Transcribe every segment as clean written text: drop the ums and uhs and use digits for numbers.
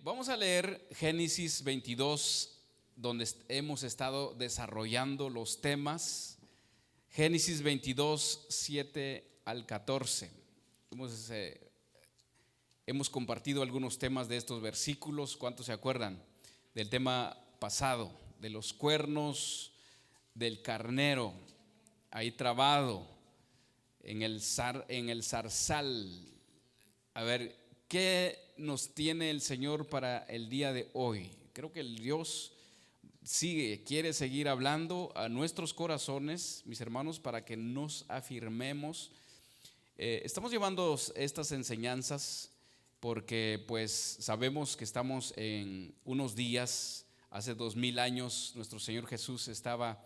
Vamos a leer Génesis 22, donde hemos estado desarrollando los temas. Génesis 22, 7 al 14. Hemos compartido algunos temas de estos versículos. ¿Cuántos se acuerdan del tema pasado? De los cuernos del carnero, ahí trabado en el zarzal. A ver, ¿qué nos tiene el Señor para el día de hoy? Creo que el Dios quiere seguir hablando a nuestros corazones, mis hermanos, para que nos afirmemos. Estamos llevando estas enseñanzas porque pues sabemos que estamos en unos días. Hace 2000 años nuestro Señor Jesús estaba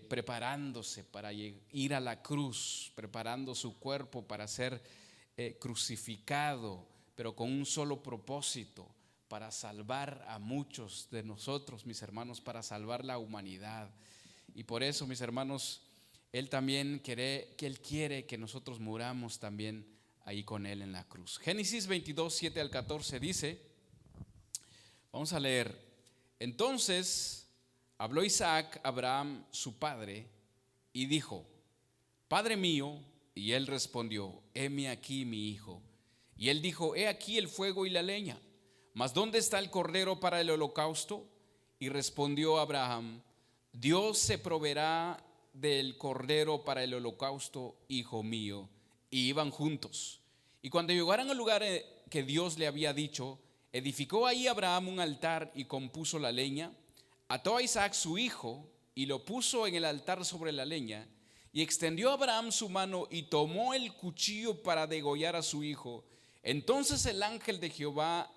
preparándose para ir a la cruz, preparando su cuerpo para ser crucificado, pero con un solo propósito: para salvar a muchos de nosotros, mis hermanos, para salvar la humanidad. Y por eso, mis hermanos, Él quiere que nosotros muramos también ahí con Él en la cruz. Génesis 22, 7 al 14 dice, vamos a leer: Entonces habló Isaac a Abraham su padre y dijo: Padre mío. Y él respondió: heme aquí, mi hijo. Y él dijo: he aquí el fuego y la leña, mas ¿dónde está el cordero para el holocausto? Y respondió Abraham: Dios se proveerá del cordero para el holocausto, hijo mío. Y iban juntos. Y cuando llegaron al lugar que Dios le había dicho, edificó ahí Abraham un altar y compuso la leña. Ató a Isaac su hijo y lo puso en el altar sobre la leña. Y extendió Abraham su mano y tomó el cuchillo para degollar a su hijo. Entonces el ángel de Jehová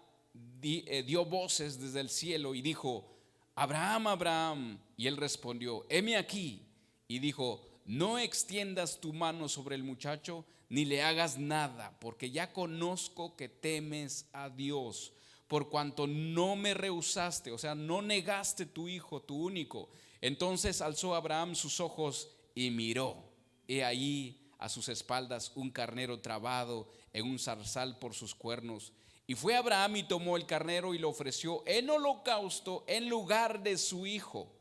dio voces desde el cielo y dijo: Abraham, Abraham. Y él respondió: heme aquí. Y dijo: no extiendas tu mano sobre el muchacho, ni le hagas nada, porque ya conozco que temes a Dios, por cuanto no me rehusaste, o sea, no negaste tu hijo, tu único. Entonces alzó Abraham sus ojos y miró, he ahí a sus espaldas un carnero trabado en un zarzal por sus cuernos. Y fue Abraham y tomó el carnero y lo ofreció en holocausto en lugar de su hijo.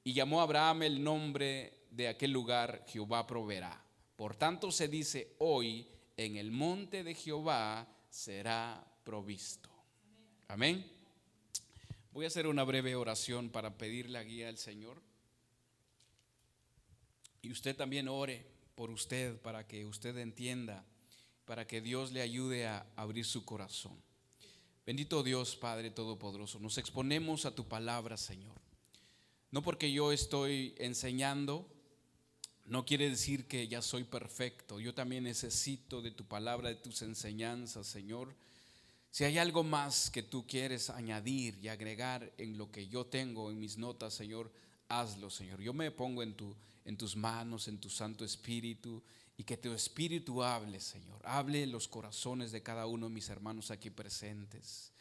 Y llamó a Abraham el nombre de aquel lugar: Jehová proveerá. Por tanto se dice hoy: en el monte de Jehová será provisto. Amén. Voy a hacer una breve oración para pedir la guía al Señor. Y usted también ore por usted, para que usted entienda, para que Dios le ayude a abrir su corazón. Bendito Dios, Padre Todopoderoso, nos exponemos a tu palabra, Señor. No porque yo estoy enseñando, no quiere decir que ya soy perfecto. Yo también necesito de tu palabra, de tus enseñanzas, Señor. Si hay algo más que tú quieres añadir y agregar en lo que yo tengo en mis notas, Señor, hazlo, Señor. Yo me pongo en tus manos, en tu Santo Espíritu, y que tu Espíritu hable, Señor. Hable en los corazones de cada uno de mis hermanos aquí presentes.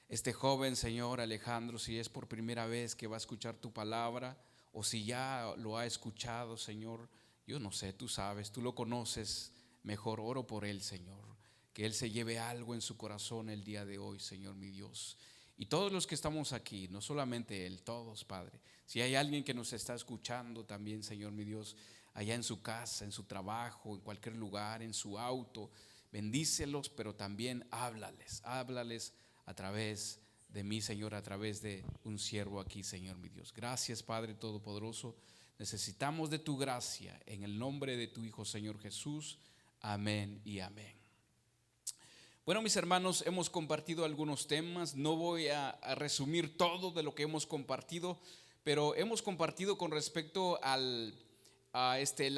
Este joven, Señor Alejandro, si es por primera vez que va a escuchar tu palabra, o si ya lo ha escuchado, Señor, yo no sé, tú sabes, tú lo conoces mejor. Oro por él, Señor, que él se lleve algo en su corazón el día de hoy, Señor mi Dios. Y todos los que estamos aquí, no solamente él, todos, Padre. Si hay alguien que nos está escuchando también, Señor mi Dios, allá en su casa, en su trabajo, en cualquier lugar, en su auto, bendícelos, pero también háblales a través de mí, Señor, a través de un siervo aquí, Señor mi Dios. Gracias, Padre Todopoderoso. Necesitamos de tu gracia, en el nombre de tu Hijo, Señor Jesús. Amén y amén. Bueno, mis hermanos, hemos compartido algunos temas. No voy a resumir todo de lo que hemos compartido, pero hemos compartido con respecto el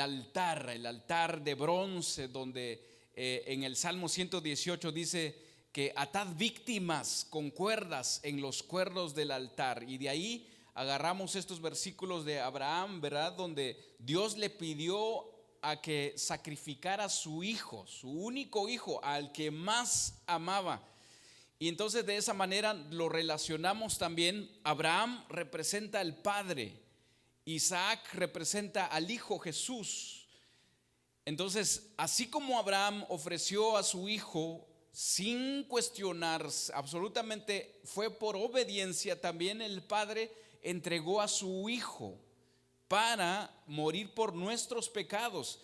altar de bronce, donde en el Salmo 118 dice que atad víctimas con cuerdas en los cuernos del altar. Y de ahí agarramos estos versículos de Abraham, ¿verdad? Donde Dios le pidió a que sacrificara a su hijo, su único hijo, al que más amaba. Y entonces de esa manera lo relacionamos también. Abraham representa al Padre, Isaac representa al Hijo Jesús. Entonces, así como Abraham ofreció a su hijo sin cuestionar, absolutamente fue por obediencia, también el Padre entregó a su Hijo para morir por nuestros pecados.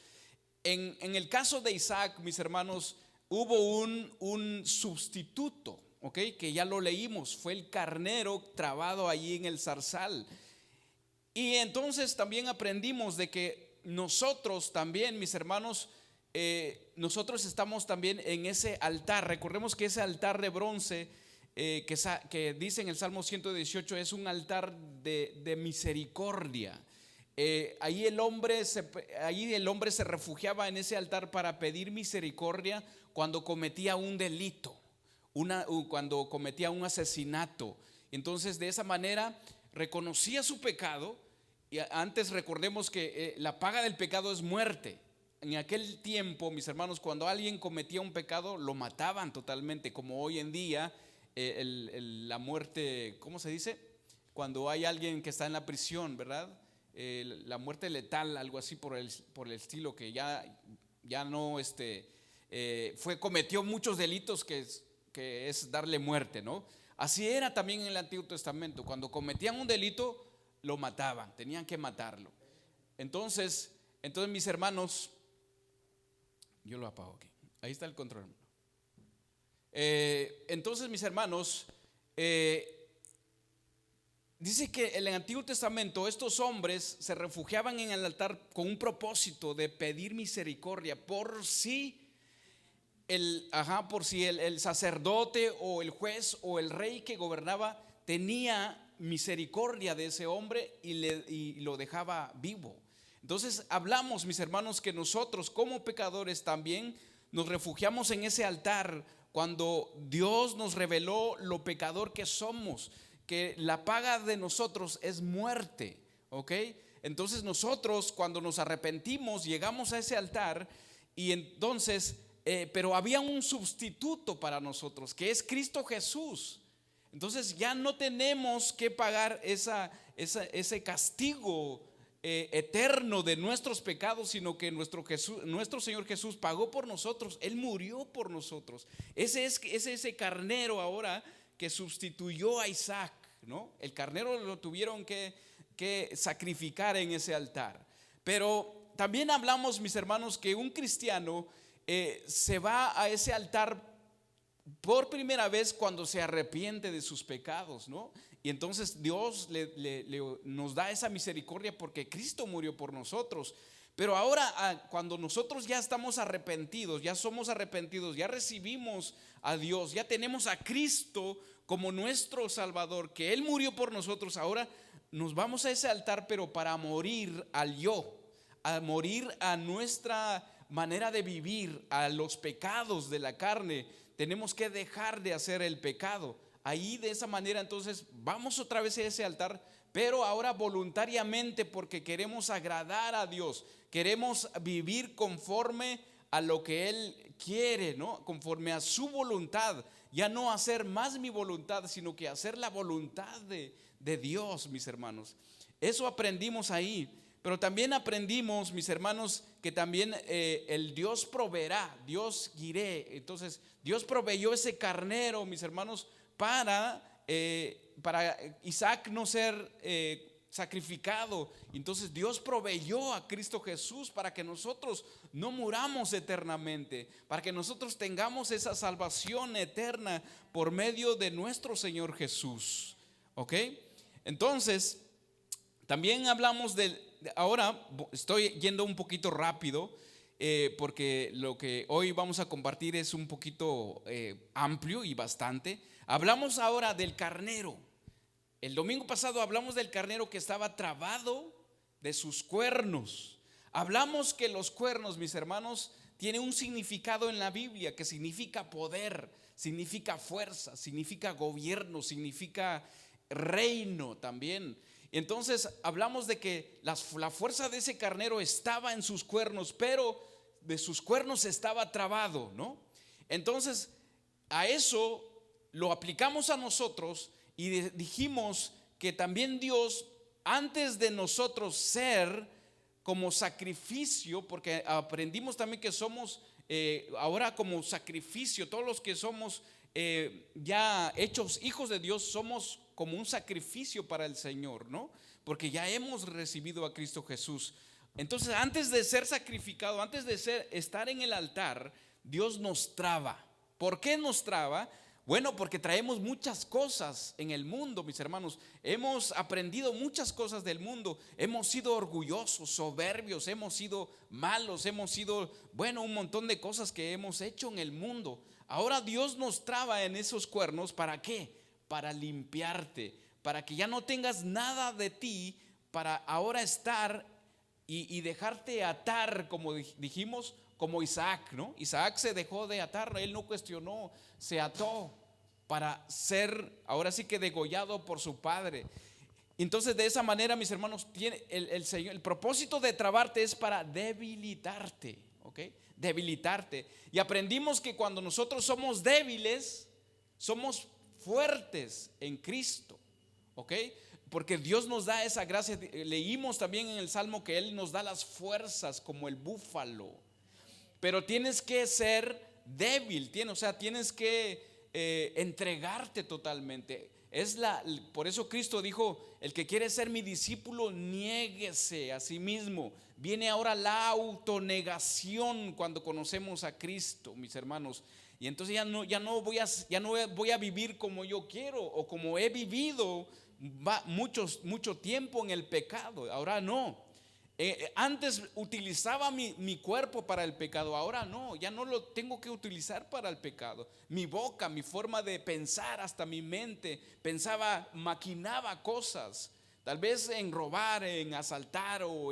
En el caso de Isaac, mis hermanos, hubo un sustituto, ¿ok? Que ya lo leímos, fue el carnero trabado allí en el zarzal. Y entonces también aprendimos de que nosotros también, mis hermanos, nosotros estamos también en ese altar. Recordemos que ese altar de bronce que dice en el Salmo 118 es un altar de misericordia. Ahí el hombre se refugiaba en ese altar para pedir misericordia cuando cometía un delito, cuando cometía un asesinato. Entonces de esa manera reconocía su pecado. Y antes recordemos que la paga del pecado es muerte. En aquel tiempo, mis hermanos, cuando alguien cometía un pecado, lo mataban totalmente, como hoy en día la muerte, ¿cómo se dice? Cuando hay alguien que está en la prisión, ¿verdad? La muerte letal, algo así por el estilo, que ya no cometió muchos delitos que es darle muerte, ¿no? Así era también en el Antiguo Testamento. Cuando cometían un delito, lo mataban, tenían que matarlo. Entonces mis hermanos, yo lo apago aquí, ahí está el control. Entonces mis hermanos, dice que en el Antiguo Testamento estos hombres se refugiaban en el altar con un propósito de pedir misericordia por si el sacerdote o el juez o el rey que gobernaba tenía misericordia de ese hombre y lo dejaba vivo. Entonces hablamos, mis hermanos, que nosotros como pecadores también nos refugiamos en ese altar cuando Dios nos reveló lo pecador que somos, que la paga de nosotros es muerte, ¿ok? Entonces nosotros cuando nos arrepentimos llegamos a ese altar y entonces, pero había un sustituto para nosotros, que es Cristo Jesús. Entonces ya no tenemos que pagar ese castigo eterno de nuestros pecados, sino que nuestro Señor Jesús pagó por nosotros. Él murió por nosotros. Ese carnero ahora que sustituyó a Isaac, ¿no? El carnero lo tuvieron que sacrificar en ese altar. Pero también hablamos, mis hermanos, que un cristiano se va a ese altar por primera vez cuando se arrepiente de sus pecados, ¿no? Y entonces Dios nos da esa misericordia porque Cristo murió por nosotros. Pero ahora cuando nosotros ya estamos arrepentidos, ya somos arrepentidos, ya recibimos a Dios, ya tenemos a Cristo como nuestro Salvador, que Él murió por nosotros, ahora nos vamos a ese altar, pero para morir al yo, a morir a nuestra manera de vivir, a los pecados de la carne. Tenemos que dejar de hacer el pecado. Ahí de esa manera entonces vamos otra vez a ese altar, pero ahora voluntariamente, porque queremos agradar a Dios, queremos vivir conforme a lo que Él quiere, ¿no? Conforme a su voluntad. Ya no hacer más mi voluntad, sino que hacer la voluntad de Dios, mis hermanos. Eso aprendimos ahí. Pero también aprendimos, mis hermanos, que también el Dios proveerá, Dios guiará. Entonces Dios proveyó ese carnero, mis hermanos, para Isaac no ser sacrificado. Entonces Dios proveyó a Cristo Jesús para que nosotros no muramos eternamente, para que nosotros tengamos esa salvación eterna por medio de nuestro Señor Jesús. ¿Ok? Entonces también hablamos ahora estoy yendo un poquito rápido porque lo que hoy vamos a compartir es un poquito amplio y bastante. Hablamos ahora del carnero. El domingo pasado hablamos del carnero que estaba trabado de sus cuernos. Hablamos que los cuernos, mis hermanos, tienen un significado en la Biblia que significa poder, significa fuerza, significa gobierno, significa reino también. Entonces hablamos de que la fuerza de ese carnero estaba en sus cuernos, pero de sus cuernos estaba trabado, ¿no? Entonces a eso lo aplicamos a nosotros y dijimos que también Dios, antes de nosotros ser como sacrificio, porque aprendimos también que somos ahora como sacrificio, todos los que somos ya hechos hijos de Dios, somos como un sacrificio para el Señor, ¿no? Porque ya hemos recibido a Cristo Jesús. Entonces, antes de ser sacrificado, antes de estar en el altar, Dios nos traba. ¿Por qué nos traba? Bueno, porque traemos muchas cosas en el mundo, mis hermanos. Hemos aprendido muchas cosas del mundo. Hemos sido orgullosos, soberbios, hemos sido malos, hemos sido, bueno, un montón de cosas que hemos hecho en el mundo. Ahora Dios nos traba en esos cuernos. ¿Para qué? Para limpiarte, para que ya no tengas nada de ti, para ahora estar y dejarte atar, como dijimos, como Isaac, ¿no? Isaac se dejó de atar, él no cuestionó, se ató para ser ahora sí que degollado por su padre. Entonces, de esa manera, mis hermanos, tiene el Señor, el propósito de trabarte es para debilitarte, ¿ok? Debilitarte. Y aprendimos que cuando nosotros somos débiles, somos fuertes en Cristo, ¿ok? Porque Dios nos da esa gracia. Leímos también en el Salmo que Él nos da las fuerzas como el búfalo. Pero tienes que ser débil, o sea, tienes que entregarte totalmente. Por eso Cristo dijo: el que quiere ser mi discípulo, niéguese a sí mismo. Viene ahora la autonegación cuando conocemos a Cristo, mis hermanos. Y entonces ya no voy a vivir como yo quiero o como he vivido mucho tiempo en el pecado. Ahora no. Antes utilizaba mi cuerpo para el pecado, ahora no, ya no lo tengo que utilizar para el pecado. Mi boca, mi forma de pensar, hasta mi mente maquinaba cosas, tal vez en robar, en asaltar o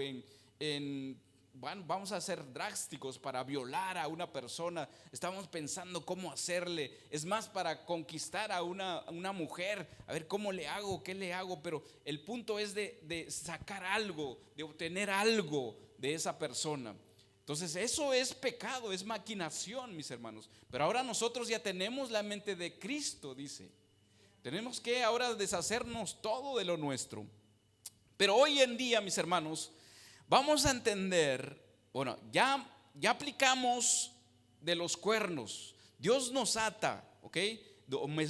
bueno, vamos a ser drásticos, para violar a una persona. Estamos pensando cómo hacerle, es más, para conquistar a una mujer, a ver cómo le hago, qué le hago. Pero el punto es de sacar algo, de obtener algo de esa persona. Entonces eso es pecado, es maquinación, mis hermanos. Pero ahora nosotros ya tenemos la mente de Cristo, dice. Tenemos que ahora deshacernos todo de lo nuestro. Pero hoy en día, mis hermanos, vamos a entender, bueno, ya aplicamos de los cuernos. Dios nos ata, ¿ok?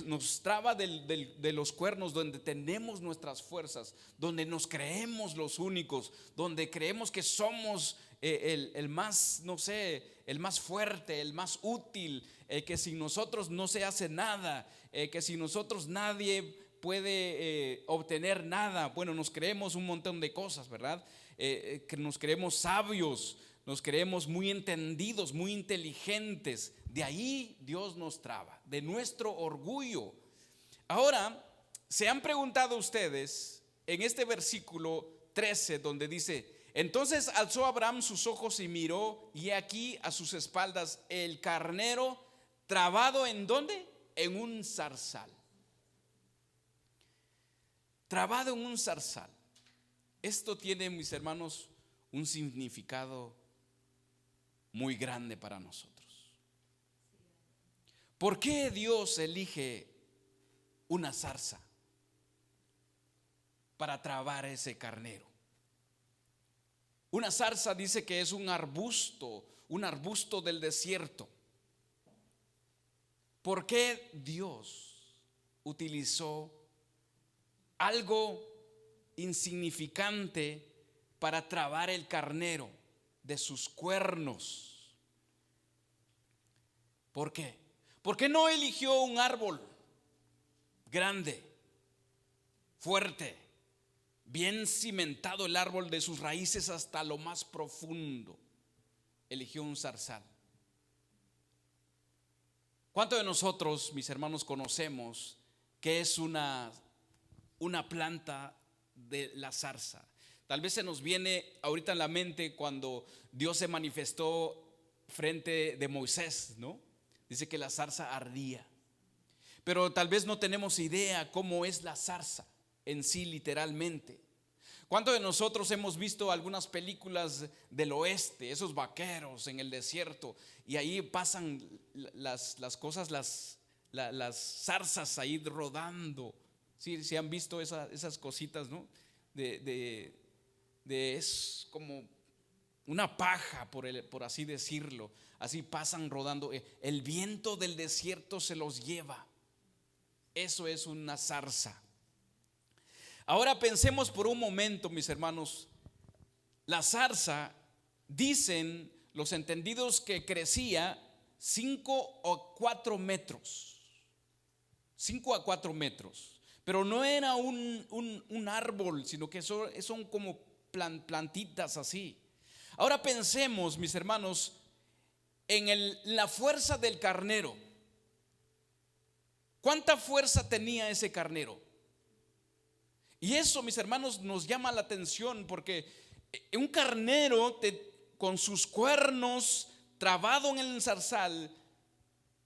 Nos traba de los cuernos, donde tenemos nuestras fuerzas, donde nos creemos los únicos, donde creemos que somos el más, no sé, el más fuerte, el más útil, que sin nosotros no se hace nada, que sin nosotros nadie puede obtener nada. Bueno, nos creemos un montón de cosas, ¿verdad? Que nos creemos sabios, nos creemos muy entendidos, muy inteligentes. De ahí Dios nos traba, de nuestro orgullo. Ahora, ¿se han preguntado ustedes en este versículo 13 donde dice: entonces alzó Abraham sus ojos y miró, y aquí a sus espaldas el carnero trabado? ¿En dónde? En un zarzal. Trabado en un zarzal. Esto tiene, mis hermanos, un significado muy grande para nosotros. ¿Por qué Dios elige una zarza para trabar ese carnero? Una zarza dice que es un arbusto del desierto. ¿Por qué Dios utilizó algo insignificante para trabar el carnero de sus cuernos? ¿Por qué? ¿Por qué no eligió un árbol grande, fuerte, bien cimentado el árbol de sus raíces hasta lo más profundo? Eligió un zarzal. ¿Cuántos de nosotros, mis hermanos, conocemos qué es una planta de la zarza? Tal vez se nos viene ahorita en la mente cuando Dios se manifestó frente de Moisés, ¿no? Dice que la zarza ardía. Pero tal vez no tenemos idea cómo es la zarza en sí, literalmente. ¿Cuántos de nosotros hemos visto algunas películas del oeste, esos vaqueros en el desierto, y ahí pasan las cosas, las zarzas ahí rodando? Sí, han visto esas cositas, ¿no? Es como una paja, por así decirlo. Así pasan rodando. El viento del desierto se los lleva. Eso es una zarza. Ahora pensemos por un momento, mis hermanos. La zarza, dicen los entendidos, que crecía 5 o 4 metros. 5 a 4 metros. Pero no era un árbol, sino que son como plantitas así. Ahora pensemos, mis hermanos, en la fuerza del carnero. ¿Cuánta fuerza tenía ese carnero? Y eso, mis hermanos, nos llama la atención, porque un carnero con sus cuernos trabado en el zarzal,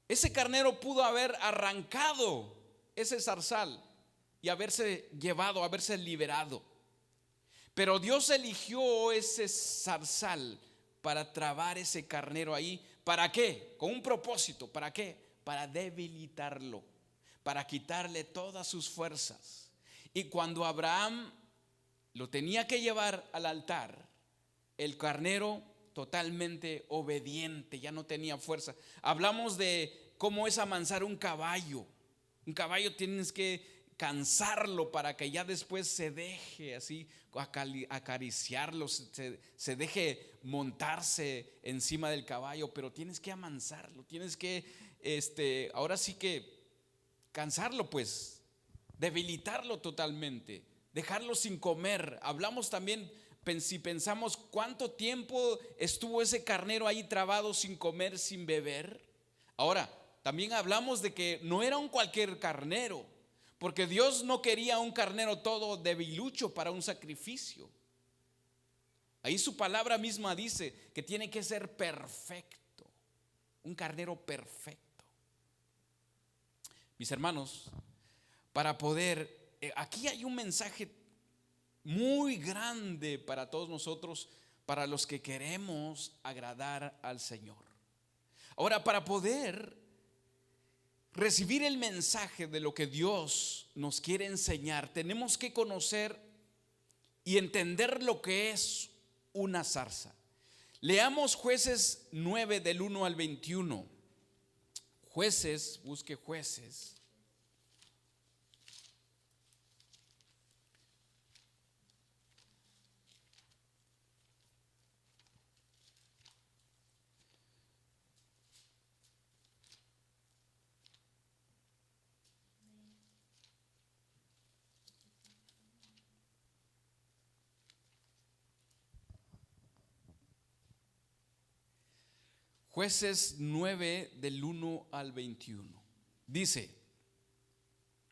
ese carnero pudo haber arrancado ese zarzal y haberse llevado, haberse liberado. Pero Dios eligió ese zarzal para trabar ese carnero ahí. ¿Para qué? Con un propósito. ¿Para qué? Para debilitarlo, para quitarle todas sus fuerzas. Y cuando Abraham lo tenía que llevar al altar, el carnero totalmente obediente, ya no tenía fuerza. Hablamos de cómo es amansar un caballo. Un caballo tienes que cansarlo para que ya después se deje así acariciarlo, se deje montarse encima del caballo, pero tienes que amansarlo, tienes que ahora sí que cansarlo, pues debilitarlo totalmente, dejarlo sin comer. Hablamos también, si pensamos cuánto tiempo estuvo ese carnero ahí trabado sin comer, sin beber. Ahora también hablamos de que no era un cualquier carnero, porque Dios no quería un carnero todo debilucho para un sacrificio. Ahí su palabra misma dice que tiene que ser perfecto, un carnero perfecto. Mis hermanos, para poder, aquí hay un mensaje muy grande para todos nosotros, para los que queremos agradar al Señor. Ahora, para poder recibir el mensaje de lo que Dios nos quiere enseñar, tenemos que conocer y entender lo que es una zarza. Leamos Jueces 9 del 1 al 21. Jueces, busque Jueces. Jueces 9 del 1 al 21. Dice,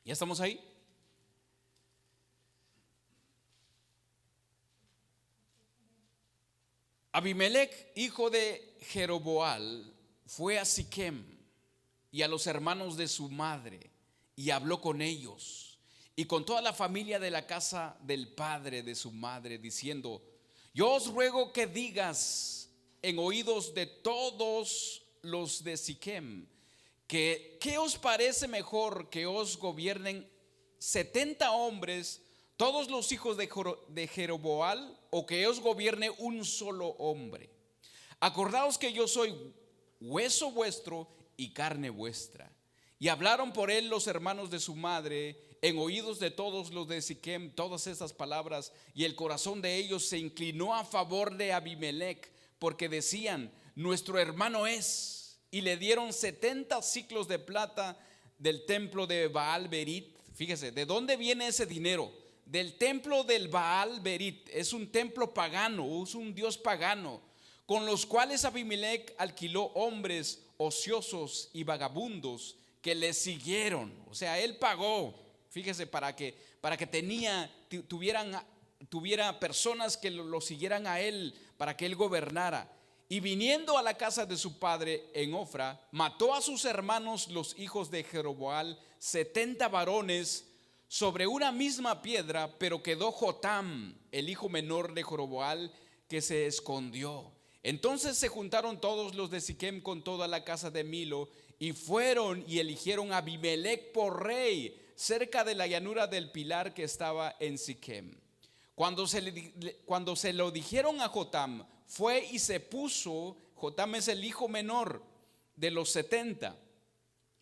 ¿ya estamos ahí? Abimelech, hijo de Jeroboal, fue a Siquem y a los hermanos de su madre y habló con ellos y con toda la familia de la casa del padre de su madre, diciendo: yo os ruego que digas en oídos de todos los de Siquem, que ¿qué os parece mejor que os gobiernen 70 hombres, todos los hijos de Jeroboal, o que os gobierne un solo hombre? Acordaos que yo soy hueso vuestro y carne vuestra. Y hablaron por él los hermanos de su madre en oídos de todos los de Siquem todas estas palabras, y el corazón de ellos se inclinó a favor de Abimelech, porque decían: nuestro hermano es. Y le dieron 70 siclos de plata del templo de Baal Berit. Fíjese, ¿de dónde viene ese dinero? Del templo del Baal Berit. Es un templo pagano, es un dios pagano, con los cuales Abimelech alquiló hombres ociosos y vagabundos que le siguieron. O sea, él pagó, fíjese, para que tuviera personas que lo siguieran a él, para que él gobernara. Y viniendo a la casa de su padre en Ofra, mató a sus hermanos los hijos de Jeroboal, 70 varones, sobre una misma piedra. Pero quedó Jotam, el hijo menor de Jeroboal, que se escondió. Entonces se juntaron todos los de Siquem con toda la casa de Milo, y fueron y eligieron a Abimelech por rey cerca de la llanura del Pilar que estaba en Siquem. Cuando se lo dijeron a Jotam, fue y se puso, Jotam es el hijo menor de los 70,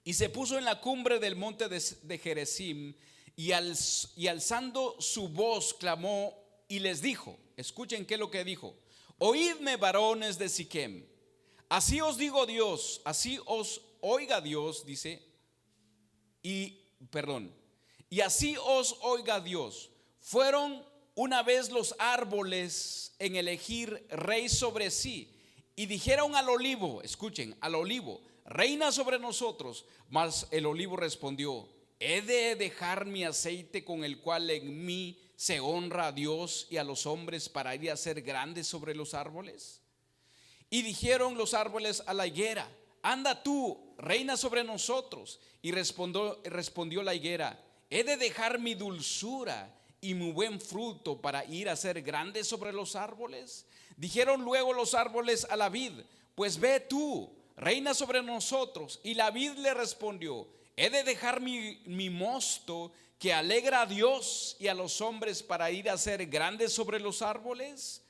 y se puso en la cumbre del monte de Gerizim, y alzando su voz clamó y les dijo, escuchen qué es lo que dijo: oídme, varones de Siquem, así os digo Dios, así os oiga Dios, dice, y así os oiga Dios, fueron una vez los árboles en elegir rey sobre sí, y dijeron al olivo, escuchen, al olivo, reina sobre nosotros. Mas el olivo respondió: ¿he de dejar mi aceite con el cual en mí se honra a Dios y a los hombres para ir a ser grandes sobre los árboles? Y dijeron los árboles a la higuera: anda tú, reina sobre nosotros. Y respondió la higuera: ¿he de dejar mi dulzura y mi buen fruto para ir a ser grande sobre los árboles? Dijeron luego los árboles a la vid: pues ve tú, reina sobre nosotros. Y la vid le respondió: ¿he de dejar mi mosto que alegra a Dios y a los hombres para ir a ser grandes sobre los árboles?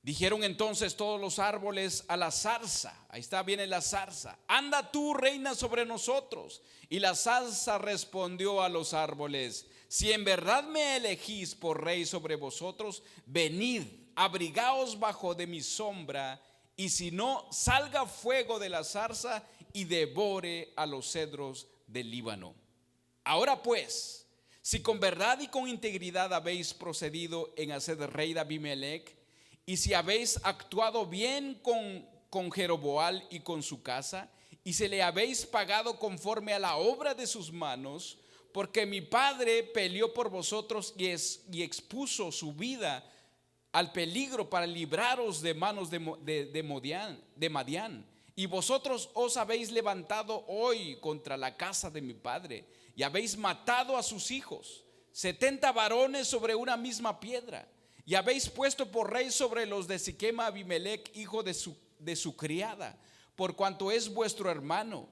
Dijeron entonces todos los árboles a la zarza, ahí está, viene la zarza: anda tú, reina sobre nosotros. Y la zarza respondió a los árboles: si en verdad me elegís por rey sobre vosotros, venid, abrigaos bajo de mi sombra, y si no, salga fuego de la zarza y devore a los cedros del Líbano. Ahora pues, si con verdad y con integridad habéis procedido en hacer rey de Abimelech, y si habéis actuado bien con Jeroboam y con su casa, y si le habéis pagado conforme a la obra de sus manos, porque mi padre peleó por vosotros y expuso su vida al peligro para libraros de manos de Madián, y vosotros os habéis levantado hoy contra la casa de mi padre, y habéis matado a sus hijos, 70 varones sobre una misma piedra, y habéis puesto por rey sobre los de Siquem a Abimelech, hijo de su criada, por cuanto es vuestro hermano.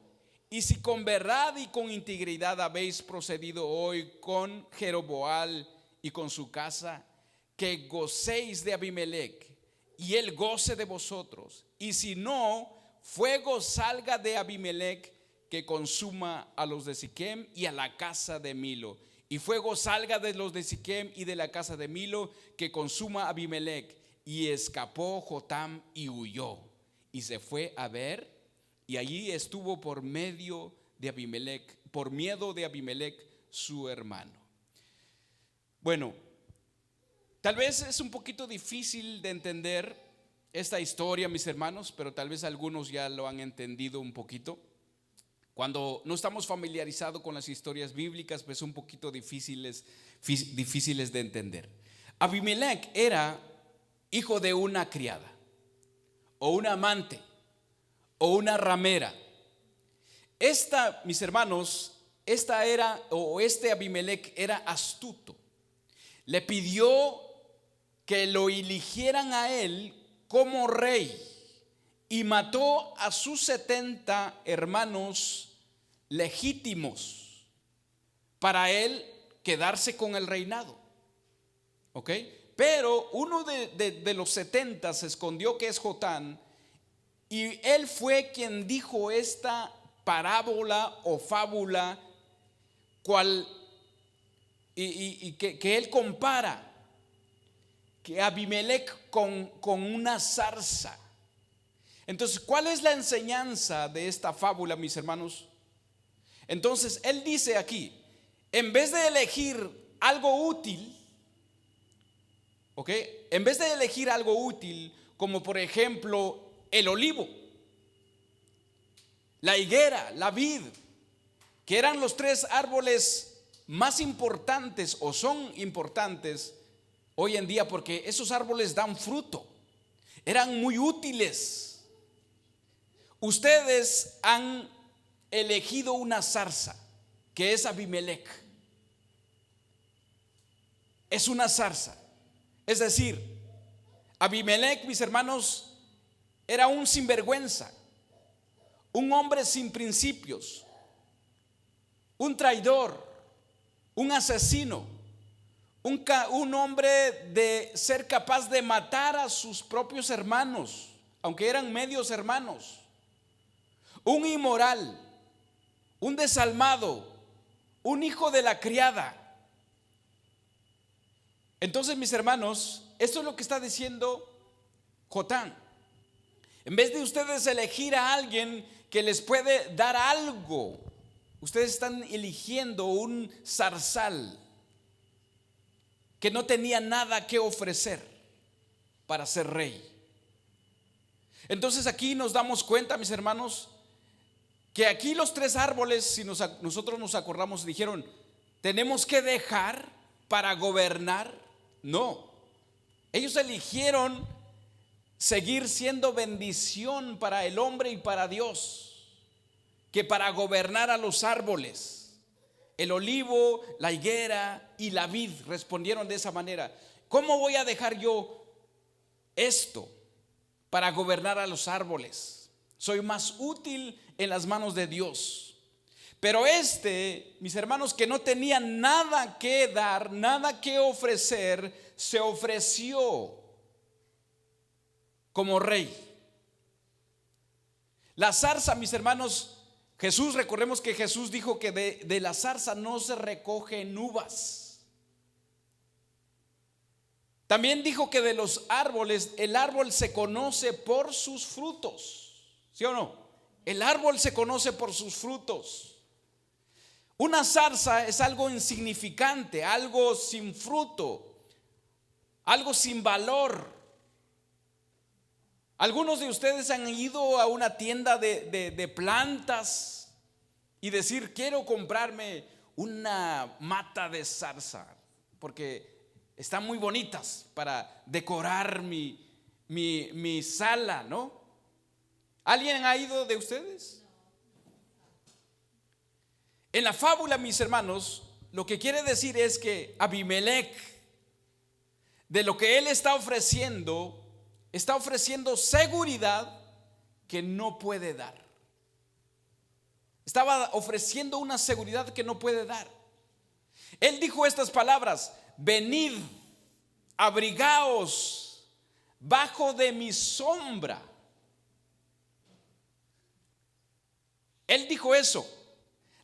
Y si con verdad y con integridad habéis procedido hoy con Jeroboam y con su casa, que gocéis de Abimelech y él goce de vosotros. Y si no, fuego salga de Abimelech que consuma a los de Siquem y a la casa de Milo. Y fuego salga de los de Siquem y de la casa de Milo que consuma a Abimelech. Y escapó Jotam y huyó y se fue a ver, y allí estuvo por miedo de Abimelech su hermano. Bueno, tal vez es un poquito difícil de entender esta historia, mis hermanos, pero tal vez algunos ya lo han entendido un poquito. Cuando no estamos familiarizados con las historias bíblicas, pues son un poquito difíciles de entender. Abimelech era hijo de una criada, o una amante, o una ramera. Mis hermanos, este Abimelech era astuto. Le pidió que lo eligieran a él como rey y mató a sus 70 hermanos legítimos para él quedarse con el reinado. ¿Ok? Pero uno de los 70 se escondió, que es Jotam, y él fue quien dijo esta parábola o fábula, que él compara que Abimelech con una zarza. Entonces, ¿cuál es la enseñanza de esta fábula, mis hermanos? Entonces, él dice aquí, en vez de elegir algo útil, ¿ok? En vez de elegir algo útil, como por ejemplo el olivo, la higuera, la vid, que eran los 3 árboles más importantes o son importantes hoy en día, porque esos árboles dan fruto, eran muy útiles. Ustedes han elegido una zarza, que es Abimelech. Es una zarza. Es decir, Abimelech, mis hermanos, era un sinvergüenza, un hombre sin principios, un traidor, un asesino, un hombre de ser capaz de matar a sus propios hermanos, aunque eran medios hermanos, un inmoral, un desalmado, un hijo de la criada. Entonces, mis hermanos, esto es lo que está diciendo Jotán. En vez de ustedes elegir a alguien que les puede dar algo, ustedes están eligiendo un zarzal que no tenía nada que ofrecer para ser rey. Entonces aquí nos damos cuenta, mis hermanos, que aquí los tres árboles, si nosotros nos acordamos, dijeron, tenemos que dejar para gobernar. No, ellos eligieron seguir siendo bendición para el hombre y para Dios, que para gobernar a los árboles. El olivo, la higuera y la vid respondieron de esa manera. ¿Cómo voy a dejar yo esto para gobernar a los árboles? Soy más útil en las manos de Dios. Pero mis hermanos, que no tenía nada que dar, nada que ofrecer, se ofreció como rey. La zarza, mis hermanos, recordemos que Jesús dijo que de la zarza no se recogen uvas. También dijo que de los árboles, el árbol se conoce por sus frutos. ¿Sí o no? El árbol se conoce por sus frutos. Una zarza es algo insignificante, algo sin fruto, algo sin valor. Algunos de ustedes han ido a una tienda de plantas y decir, quiero comprarme una mata de zarza porque están muy bonitas para decorar mi sala, ¿no? ¿Alguien ha ido de ustedes? En la fábula, mis hermanos, lo que quiere decir es que Abimelech, de lo que él está ofreciendo seguridad que no puede dar. Estaba ofreciendo una seguridad que no puede dar. Él dijo estas palabras: venid, abrigaos bajo de mi sombra. Él dijo eso.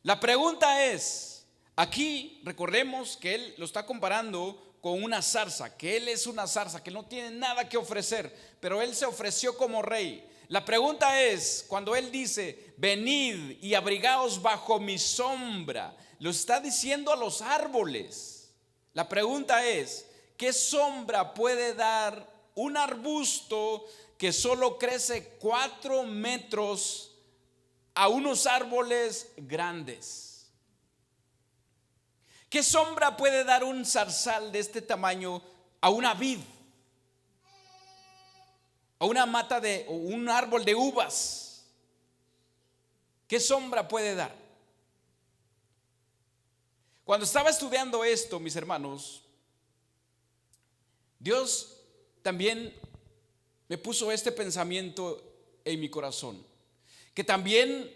La pregunta es, aquí recordemos que él lo está comparando con una zarza, que él es una zarza, que no tiene nada que ofrecer, pero él se ofreció como rey. La pregunta es, cuando él dice, venid y abrigaos bajo mi sombra, lo está diciendo a los árboles. La pregunta es, ¿qué sombra puede dar un arbusto que solo crece 4 metros a unos árboles grandes? ¿Qué sombra puede dar un zarzal de este tamaño a una vid, a una mata o un árbol de uvas? ¿Qué sombra puede dar? Cuando estaba estudiando esto, mis hermanos, Dios también me puso este pensamiento en mi corazón, que también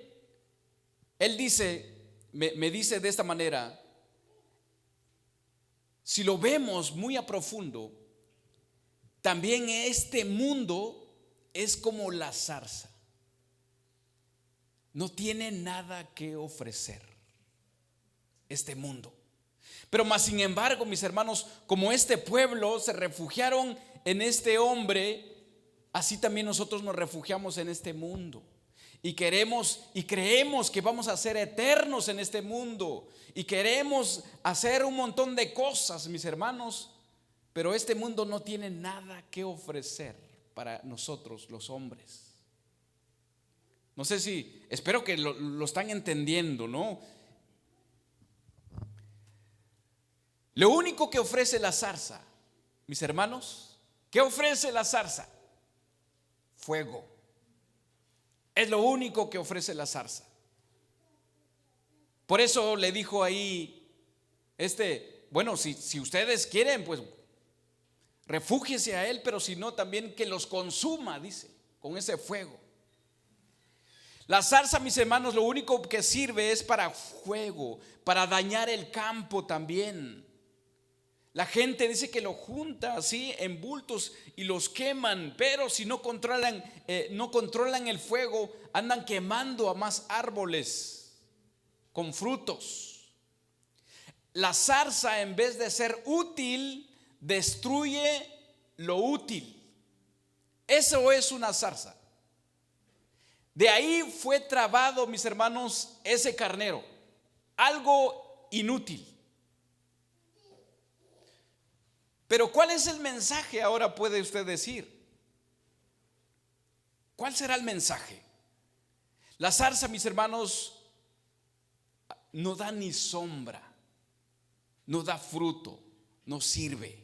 Él dice, me dice de esta manera: si lo vemos muy a profundo, también este mundo es como la zarza. No tiene nada que ofrecer este mundo. Pero más sin embargo, mis hermanos, como este pueblo se refugiaron en este hombre, así también nosotros nos refugiamos en este mundo. Y queremos y creemos que vamos a ser eternos en este mundo. Y queremos hacer un montón de cosas, mis hermanos. Pero este mundo no tiene nada que ofrecer para nosotros los hombres. No sé espero que lo están entendiendo, ¿no? Lo único que ofrece la zarza, mis hermanos, ¿qué ofrece la zarza? Fuego. Es lo único que ofrece la zarza. Por eso le dijo ahí, bueno, si ustedes quieren, pues refúgiese a él, pero si no, también que los consuma, dice, con ese fuego. La zarza, mis hermanos, lo único que sirve es para fuego, para dañar el campo también. La gente dice que lo junta así en bultos y los queman, pero si no controlan el fuego, andan quemando a más árboles con frutos. La zarza, en vez de ser útil, destruye lo útil. Eso es una zarza. De ahí fue trabado, mis hermanos, ese carnero, algo inútil. Pero ¿cuál es el mensaje ahora, puede usted decir? ¿Cuál será el mensaje? La zarza, mis hermanos, no da ni sombra, no da fruto, no sirve.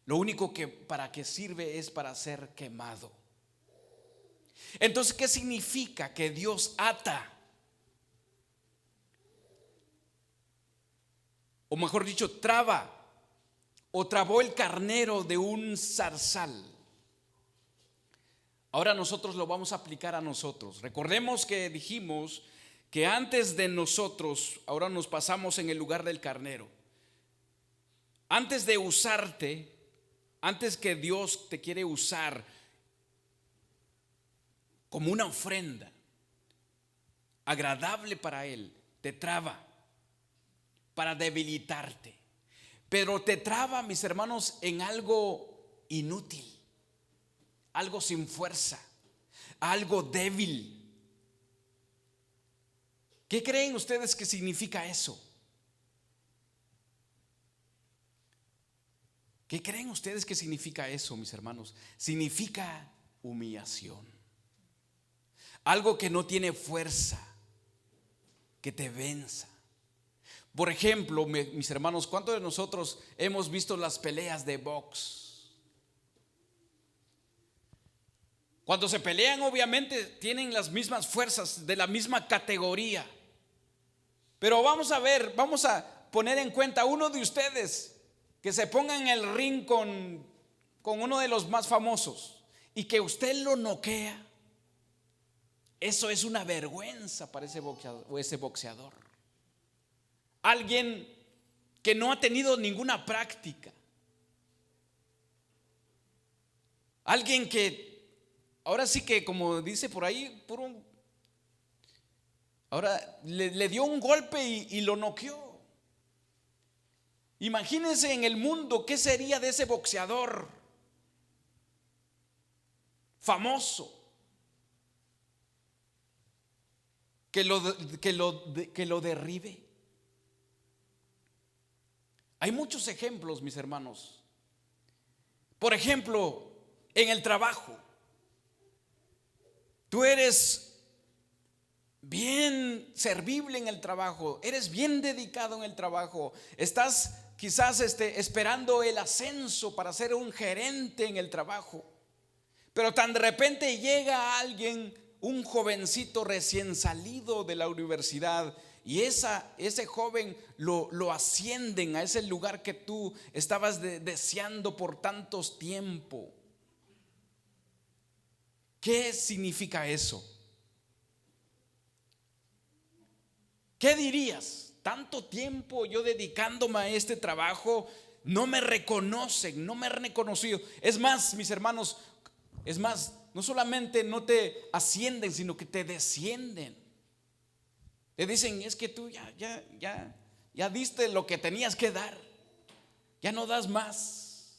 Lo único que para que sirve es para ser quemado. Entonces, ¿qué significa que Dios ata? O mejor dicho, traba o trabó el carnero de un zarzal. Ahora nosotros lo vamos a aplicar a nosotros. Recordemos que dijimos que antes de nosotros, ahora nos pasamos en el lugar del carnero. Antes de usarte, antes que Dios te quiere usar como una ofrenda agradable para Él, te traba para debilitarte. Pero te traba, mis hermanos, en algo inútil, algo sin fuerza, algo débil. ¿Qué creen ustedes que significa eso? ¿Qué creen ustedes que significa eso, mis hermanos? Significa humillación. Algo que no tiene fuerza, que te venza. Por ejemplo, mis hermanos, ¿cuántos de nosotros hemos visto las peleas de box? Cuando se pelean, obviamente tienen las mismas fuerzas, de la misma categoría. Pero vamos a ver, vamos a poner en cuenta uno de ustedes que se ponga en el ring con uno de los más famosos y que usted lo noquea. Eso es una vergüenza para ese boxeador. Alguien que no ha tenido ninguna práctica. Alguien que ahora sí que, como dice por ahí, ahora le dio un golpe y lo noqueó. Imagínense en el mundo qué sería de ese boxeador famoso que lo derribe. Hay muchos ejemplos, mis hermanos. Por ejemplo, en el trabajo. Tú eres bien servible en el trabajo, eres bien dedicado en el trabajo. Estás quizás esperando el ascenso para ser un gerente en el trabajo. Pero tan de repente llega alguien, un jovencito recién salido de la universidad, y ese joven lo ascienden a ese lugar que tú estabas deseando por tantos tiempo. ¿Qué significa eso? ¿Qué dirías? Tanto tiempo yo dedicándome a este trabajo, no me reconocen, no me han reconocido. Es más, mis hermanos, no solamente no te ascienden, sino que te descienden. Te dicen, es que tú ya diste lo que tenías que dar, ya no das más.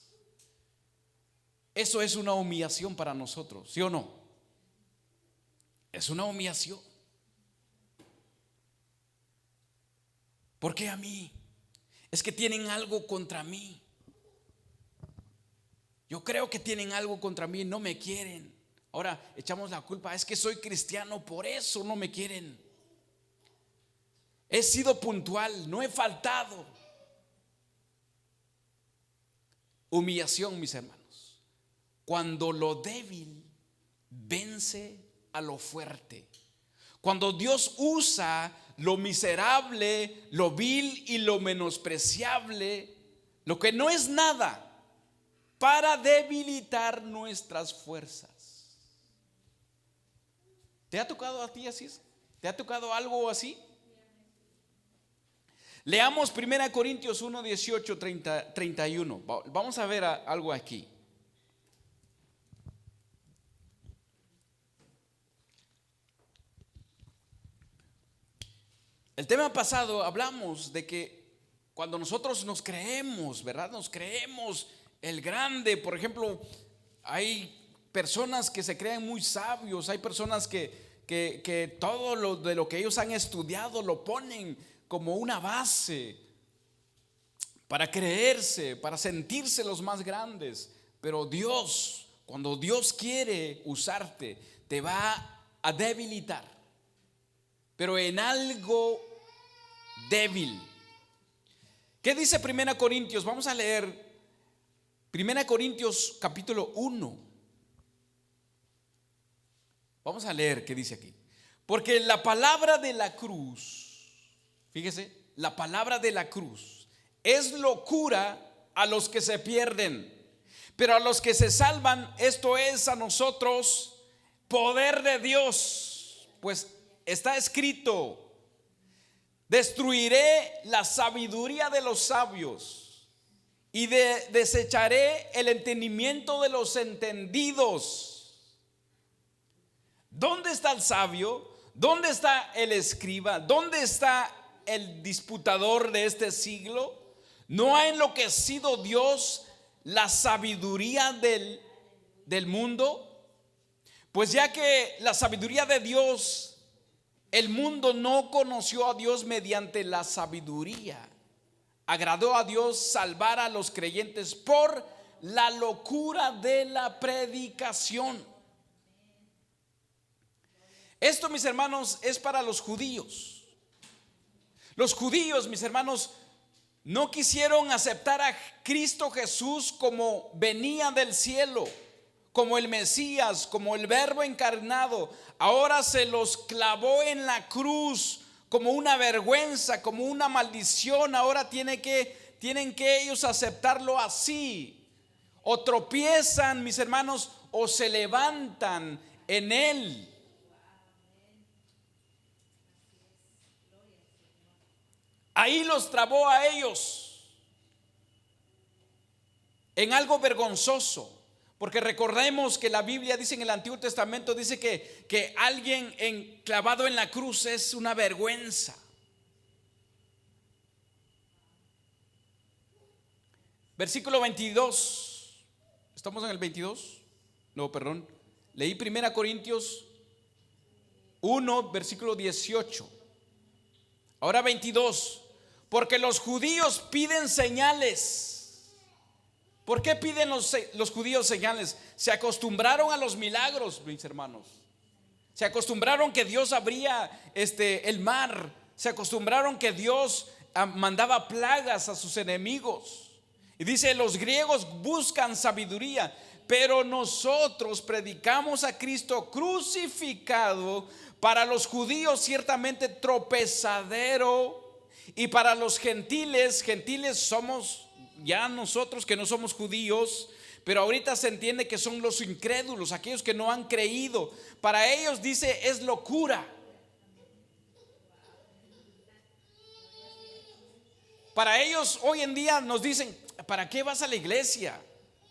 Eso es una humillación para nosotros, ¿sí o no? Es una humillación. ¿Por qué a mí? Es que tienen algo contra mí. Yo creo que tienen algo contra mí, no me quieren. Ahora echamos la culpa, es que soy cristiano, por eso no me quieren. He sido puntual, no he faltado. Humillación, mis hermanos. Cuando lo débil vence a lo fuerte. Cuando Dios usa lo miserable, lo vil y lo menospreciable, lo que no es nada, para debilitar nuestras fuerzas. ¿Te ha tocado a ti así? ¿Te ha tocado algo así? Leamos 1 Corintios 1, 18, 31. Vamos a ver algo aquí. El tema pasado hablamos de que cuando nosotros nos creemos, ¿verdad? Nos creemos el grande. Por ejemplo, hay personas que se creen muy sabios, hay personas que todo de lo que ellos han estudiado lo ponen como una base para creerse, para sentirse los más grandes. Pero Dios, cuando Dios quiere usarte, te va a debilitar, pero en algo débil. ¿Qué dice 1 Corintios? Vamos a leer 1 Corintios capítulo 1. Vamos a leer qué dice aquí. Porque la palabra de la cruz, fíjese, la palabra de la cruz es locura a los que se pierden, pero a los que se salvan, esto es a nosotros, poder de Dios. Pues está escrito: destruiré la sabiduría de los sabios y desecharé el entendimiento de los entendidos. ¿Dónde está el sabio? ¿Dónde está el escriba? ¿Dónde está el disputador de este siglo? ¿No ha enloquecido Dios la sabiduría del mundo? Pues ya que la sabiduría de Dios, el mundo no conoció a Dios mediante la sabiduría. Agradó a Dios salvar a los creyentes por la locura de la predicación. Esto, mis hermanos, es para los judíos. Los judíos, mis hermanos, no quisieron aceptar a Cristo Jesús como venía del cielo, como el Mesías, como el Verbo encarnado. Ahora se los clavó en la cruz como una vergüenza, como una maldición. Ahora tienen que ellos aceptarlo así. O tropiezan, mis hermanos, o se levantan en él. Ahí los trabó a ellos en algo vergonzoso. Porque recordemos que la Biblia dice en el Antiguo Testamento, dice que alguien clavado en la cruz es una vergüenza. Versículo 22. ¿Estamos en el 22? No, perdón. Leí 1 Corintios 1, versículo 18. Ahora 22. Porque los judíos piden señales. ¿Por qué piden los judíos señales? Se acostumbraron a los milagros, mis hermanos. Se acostumbraron que Dios abría el mar. Se acostumbraron que Dios mandaba plagas a sus enemigos. Y dice: los griegos buscan sabiduría, pero nosotros predicamos a Cristo crucificado, para los judíos ciertamente tropezadero, y para los gentiles somos ya nosotros que no somos judíos, pero ahorita se entiende que son los incrédulos, aquellos que no han creído. Para ellos, dice, es locura. Para ellos hoy en día nos dicen: ¿para qué vas a la iglesia?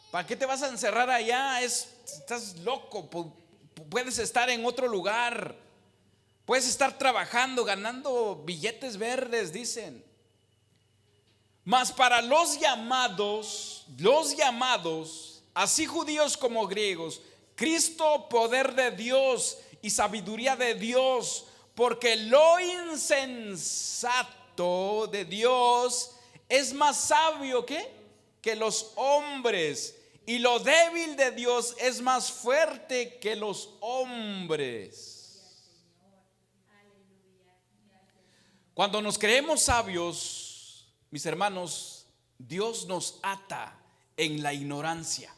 ¿Para qué te vas a encerrar allá? Estás loco, puedes estar en otro lugar. Puedes estar trabajando, ganando billetes verdes, dicen. Mas para los llamados, así judíos como griegos, Cristo, poder de Dios y sabiduría de Dios, porque lo insensato de Dios es más sabio que los hombres, y lo débil de Dios es más fuerte que los hombres. Cuando nos creemos sabios, mis hermanos, Dios nos ata en la ignorancia.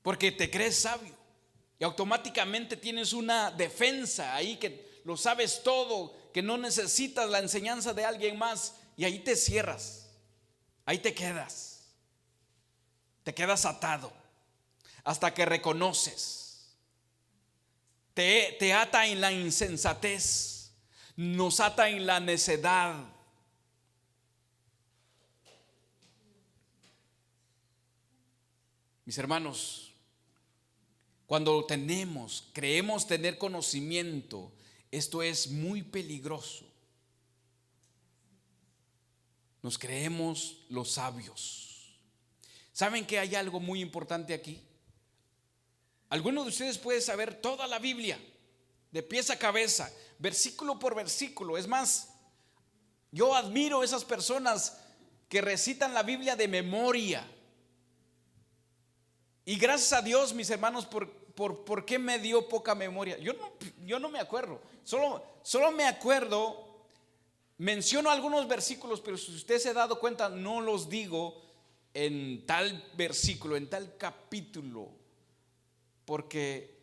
Porque te crees sabio y automáticamente tienes una defensa ahí, que lo sabes todo, que no necesitas la enseñanza de alguien más, y ahí te cierras, ahí te quedas atado hasta que reconoces. Te ata en la insensatez. nos ata en la necedad. Mis hermanos, cuando creemos tener conocimiento, esto es muy peligroso. Nos creemos los sabios. ¿Saben que hay algo muy importante aquí? Algunos de ustedes pueden saber toda la Biblia, de pies a cabeza, versículo por versículo. Es más, yo admiro esas personas que recitan la Biblia de memoria. Y gracias a Dios, mis hermanos, ¿por qué me dio poca memoria? Yo no me acuerdo. Solo me acuerdo, menciono algunos versículos, pero si usted se ha dado cuenta, no los digo en tal versículo, en tal capítulo, porque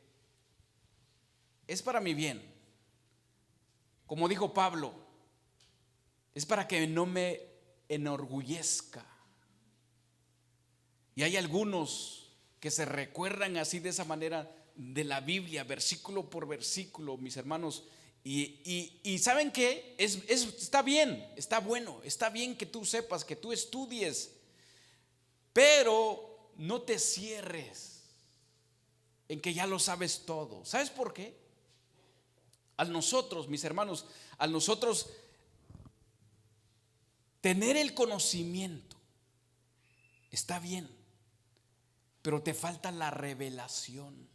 es para mi bien. Como dijo Pablo, es para que no me enorgullezca. Y hay algunos que se recuerdan así de esa manera de la Biblia, versículo por versículo, mis hermanos. Y ¿saben qué? Está bien, está bueno, está bien que tú sepas, que tú estudies, pero no te cierres en que ya lo sabes todo. ¿Sabes por qué? A nosotros, mis hermanos, a nosotros tener el conocimiento está bien, pero te falta la revelación.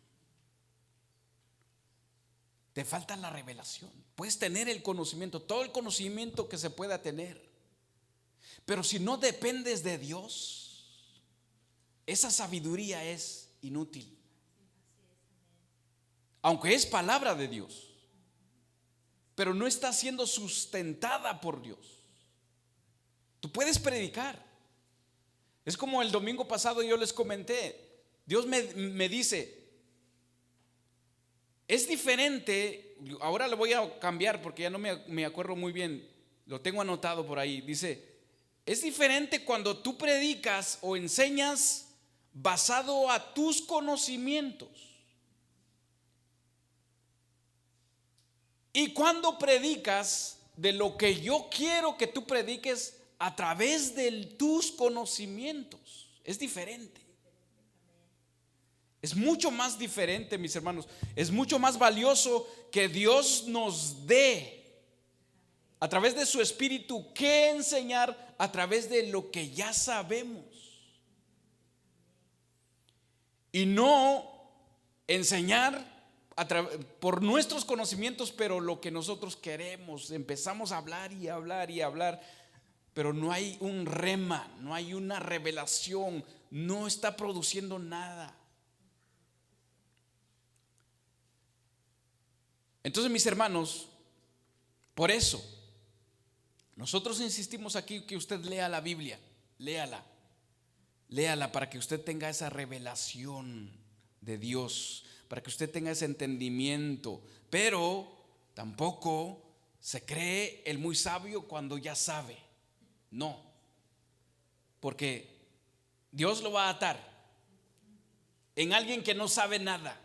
Te falta la revelación. Puedes tener el conocimiento, todo el conocimiento que se pueda tener, pero si no dependes de Dios, esa sabiduría es inútil. Aunque es palabra de Dios, pero no está siendo sustentada por Dios. Tú puedes predicar. Es como el domingo pasado yo les comenté. Dios me dice, es diferente. Ahora lo voy a cambiar porque ya no me acuerdo muy bien. Lo tengo anotado por ahí. Dice, es diferente cuando tú predicas o enseñas basado a tus conocimientos, y cuando predicas de lo que yo quiero que tú prediques a través de tus conocimientos. Es diferente. Es mucho más diferente, mis hermanos. Es mucho más valioso que Dios nos dé a través de su Espíritu que enseñar a través de lo que ya sabemos. Y no enseñar por nuestros conocimientos, pero lo que nosotros queremos. Empezamos a hablar y hablar y hablar, pero no hay un rema, no hay una revelación, no está produciendo nada. Entonces, mis hermanos, por eso nosotros insistimos aquí que usted lea la Biblia, léala para que usted tenga esa revelación de Dios, para que usted tenga ese entendimiento. Pero tampoco se cree el muy sabio cuando ya sabe. No, porque Dios lo va a atar en alguien que no sabe nada.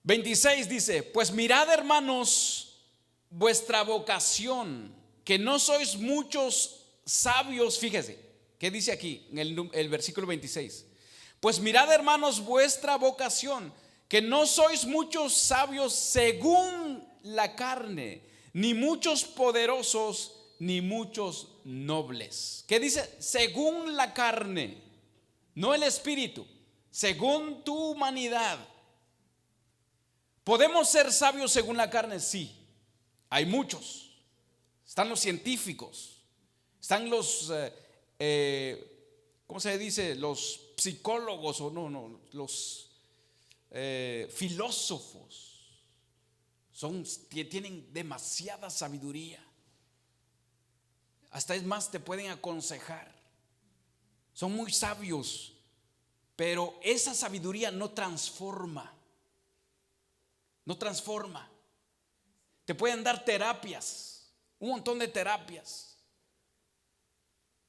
26 dice, pues mirad, hermanos, vuestra vocación, que no sois muchos sabios. Fíjese, ¿qué dice aquí en el versículo 26? Pues mirad, hermanos, vuestra vocación, que no sois muchos sabios según la carne, ni muchos poderosos, ni muchos nobles. ¿Qué dice? Según la carne, no el espíritu, según tu humanidad. ¿Podemos ser sabios según la carne? Sí, hay muchos. Están los científicos, están los, ¿cómo se dice? Los psicólogos, o los filósofos. Tienen demasiada sabiduría. Hasta es más, te pueden aconsejar. Son muy sabios, pero esa sabiduría no transforma. No transforma. Te pueden dar terapias, un montón de terapias,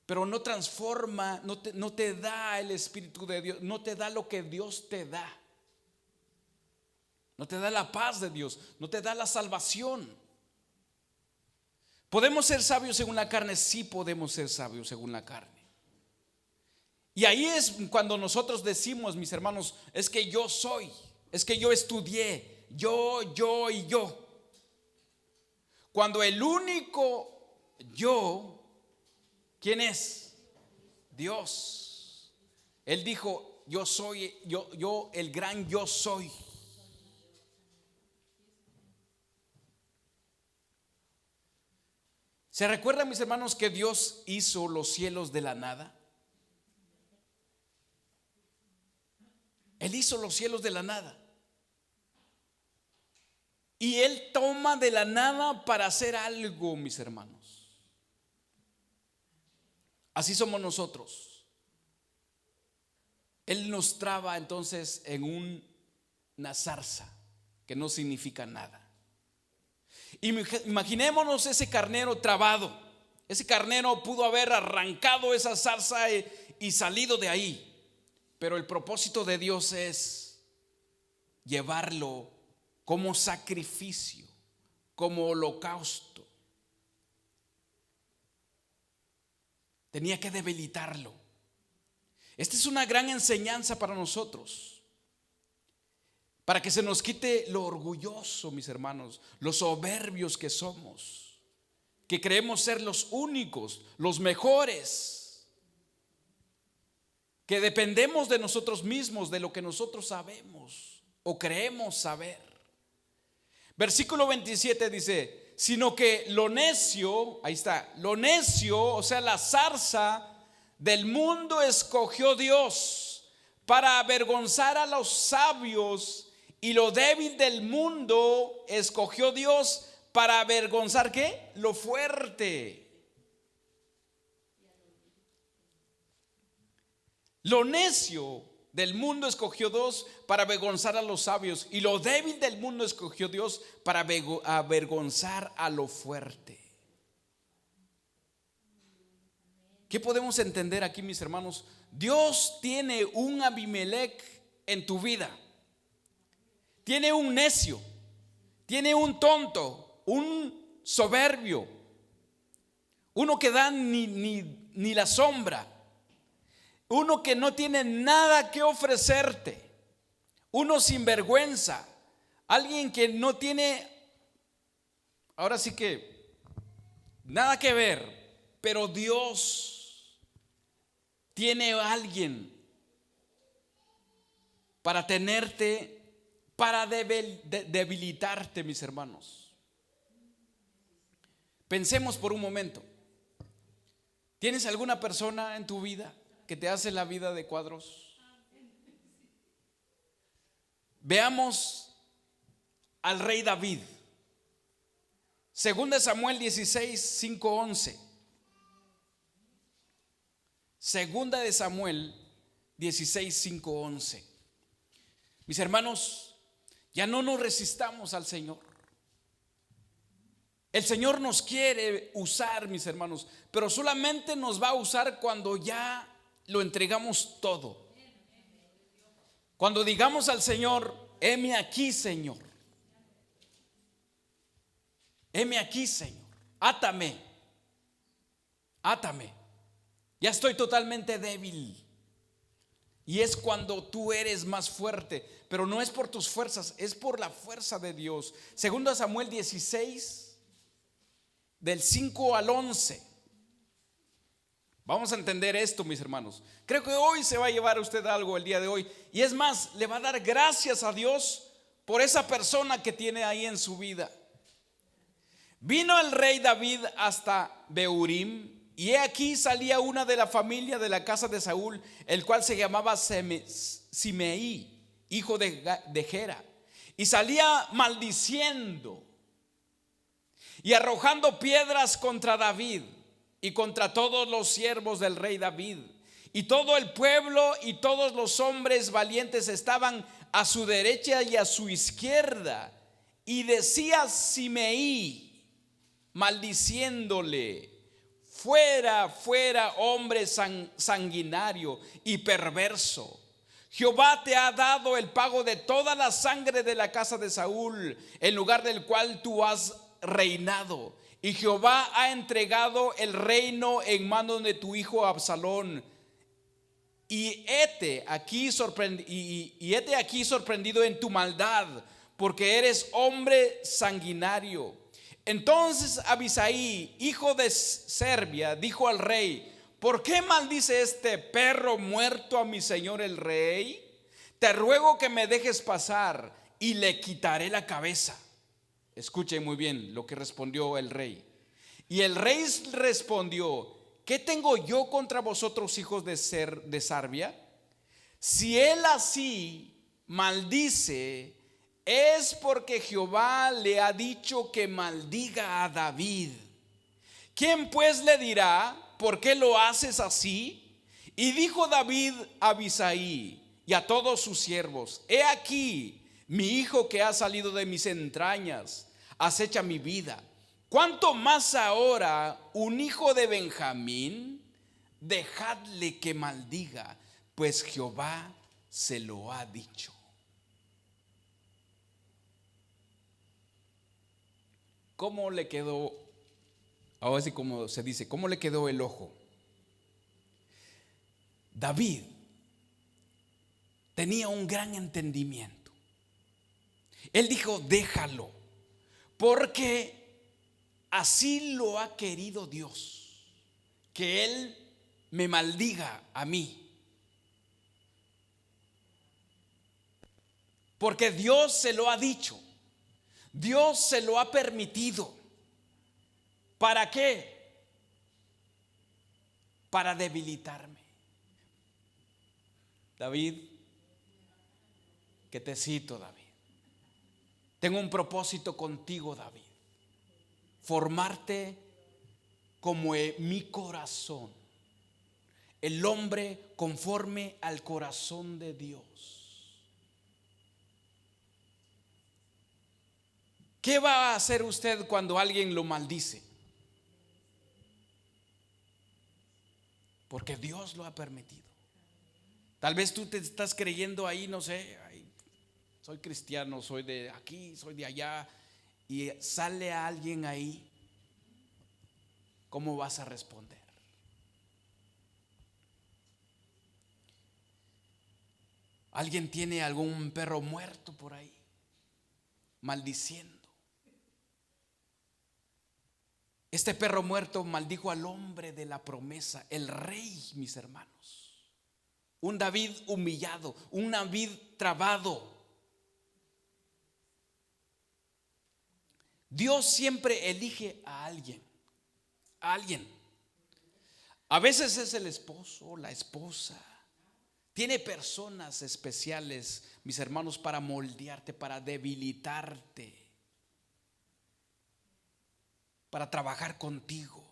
pero no transforma, no te da el Espíritu de Dios, no te da lo que Dios te da. no te da la paz de Dios, no te da la salvación. ¿Podemos ser sabios según la carne? Sí, podemos ser sabios según la carne. Y ahí es cuando nosotros decimos, mis hermanos, es que yo soy, es que yo estudié, yo y yo. Cuando el único yo, ¿quién es? Dios. Él dijo, yo soy, yo el gran yo soy. ¿Se recuerdan, mis hermanos, que Dios hizo los cielos de la nada? Él hizo los cielos de la nada. Y Él toma de la nada para hacer algo, mis hermanos. Así somos nosotros. Él nos traba entonces en una zarza que no significa nada. Imaginémonos ese carnero trabado. Ese carnero pudo haber arrancado esa zarza y salido de ahí. Pero el propósito de Dios es llevarlo como sacrificio, como holocausto. Tenía que debilitarlo. Esta es una gran enseñanza para nosotros, para que se nos quite lo orgulloso, mis hermanos, los soberbios que somos, que creemos ser los únicos, los mejores, que dependemos de nosotros mismos, de lo que nosotros sabemos o creemos saber. Versículo 27 dice, sino que lo necio, ahí está, lo necio, o sea, la zarza del mundo escogió Dios para avergonzar a los sabios, y lo débil del mundo escogió Dios para avergonzar, ¿qué? Lo fuerte. Lo necio del mundo escogió Dios para avergonzar a los sabios, y lo débil del mundo escogió Dios para avergonzar a lo fuerte. ¿Qué podemos entender aquí, mis hermanos? Dios tiene un Abimelech en tu vida. Tiene un necio, tiene un tonto, un soberbio, uno que da ni la sombra. Uno que no tiene nada que ofrecerte, uno sin vergüenza, alguien que no tiene, ahora sí que nada que ver, pero Dios tiene a alguien para tenerte, para debilitarte, mis hermanos. Pensemos por un momento. ¿Tienes alguna persona en tu vida que te hace la vida de cuadros? Veamos al rey David. Segunda de Samuel 16, 5, 11. Segunda de Samuel 16, 5, 11. Mis hermanos, ya no nos resistamos al Señor. El Señor nos quiere usar, mis hermanos, pero solamente nos va a usar cuando ya lo entregamos todo. Cuando digamos al Señor, heme aquí, Señor. Heme aquí, Señor. Átame. Átame. Ya estoy totalmente débil. Y es cuando tú eres más fuerte, pero no es por tus fuerzas, es por la fuerza de Dios. Segundo Samuel 16, del 5 al 11. Vamos a entender esto, mis hermanos. Creo que hoy se va a llevar a usted algo el día de hoy. Y es más, le va a dar gracias a Dios por esa persona que tiene ahí en su vida. Vino el rey David hasta Behurim, y he aquí salía una de la familia de la casa de Saúl, el cual se llamaba Simeí, hijo de Gera, y salía maldiciendo y arrojando piedras contra David y contra todos los siervos del rey David. Y todo el pueblo y todos los hombres valientes estaban a su derecha y a su izquierda. Y decía Simeí, maldiciéndole: fuera, fuera, hombre sanguinario y perverso, Jehová te ha dado el pago de toda la sangre de la casa de Saúl, en lugar del cual tú has reinado. Y Jehová ha entregado el reino en manos de tu hijo Absalón. Y hete aquí sorprendido en tu maldad, porque eres hombre sanguinario. Entonces Abisai, hijo de Serbia, dijo al rey: ¿por qué maldice este perro muerto a mi señor el rey? Te ruego que me dejes pasar y le quitaré la cabeza. Escuchen muy bien lo que respondió el rey. Y el rey respondió: ¿qué tengo yo contra vosotros, hijos de Sarbia? Si él así maldice, es porque Jehová le ha dicho que maldiga a David. ¿Quién pues le dirá: ¿por qué lo haces así? Y dijo David a Abisai y a todos sus siervos: he aquí, mi hijo que ha salido de mis entrañas acecha mi vida. ¿Cuánto más ahora un hijo de Benjamín? Dejadle que maldiga, pues Jehová se lo ha dicho. ¿Cómo le quedó? Ahora sí, como se dice, ¿cómo le quedó el ojo? David tenía un gran entendimiento. Él dijo: déjalo, porque así lo ha querido Dios, que él me maldiga a mí. Porque Dios se lo ha dicho, Dios se lo ha permitido. ¿Para qué? Para debilitarme. David, que te cito, David, tengo un propósito contigo, David: formarte como mi corazón, el hombre conforme al corazón de Dios. ¿Qué va a hacer usted cuando alguien lo maldice? Porque Dios lo ha permitido. Tal vez tú te estás creyendo ahí, no sé, ay, soy cristiano, soy de aquí, soy de allá, y sale a alguien ahí. ¿Cómo vas a responder? ¿Alguien tiene algún perro muerto por ahí maldiciendo? Este perro muerto maldijo al hombre de la promesa, el rey, mis hermanos. Un David humillado, un David trabado. Dios siempre elige a alguien. A alguien. A veces es el esposo, la esposa. Tiene personas especiales, mis hermanos, para moldearte, para debilitarte, para trabajar contigo.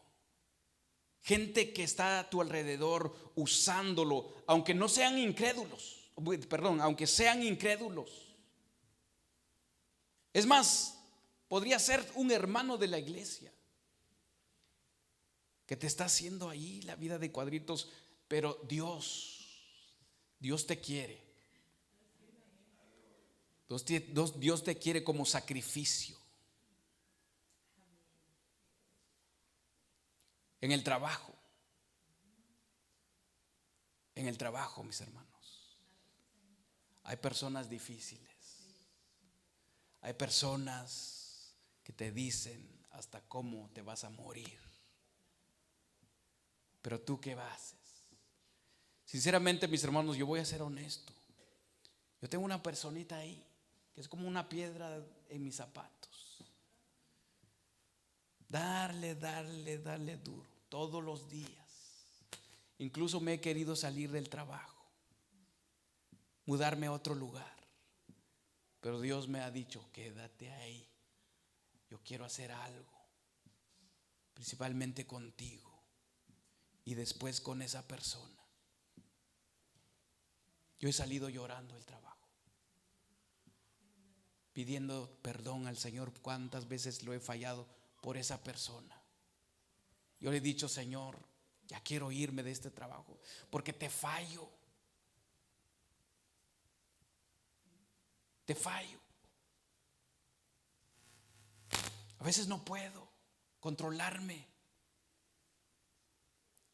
Gente que está a tu alrededor usándolo, aunque no sean incrédulos, aunque sean incrédulos. Es más, podría ser un hermano de la iglesia que te está haciendo ahí la vida de cuadritos, pero Dios te quiere. Dios te quiere como sacrificio. En el trabajo, mis hermanos, hay personas difíciles. Hay personas que te dicen hasta cómo te vas a morir. Pero tú, ¿qué haces? Sinceramente, mis hermanos, yo voy a ser honesto. Yo tengo una personita ahí que es como una piedra en mis zapatos. Darle duro todos los días. Incluso me he querido salir del trabajo, mudarme a otro lugar, pero Dios me ha dicho: quédate ahí, yo quiero hacer algo, principalmente contigo y después con esa persona. Yo he salido llorando del trabajo, pidiendo perdón al Señor. Cuántas veces lo he fallado por esa persona. Yo le he dicho: Señor, ya quiero irme de este trabajo porque te fallo. te fallo. A veces no puedo controlarme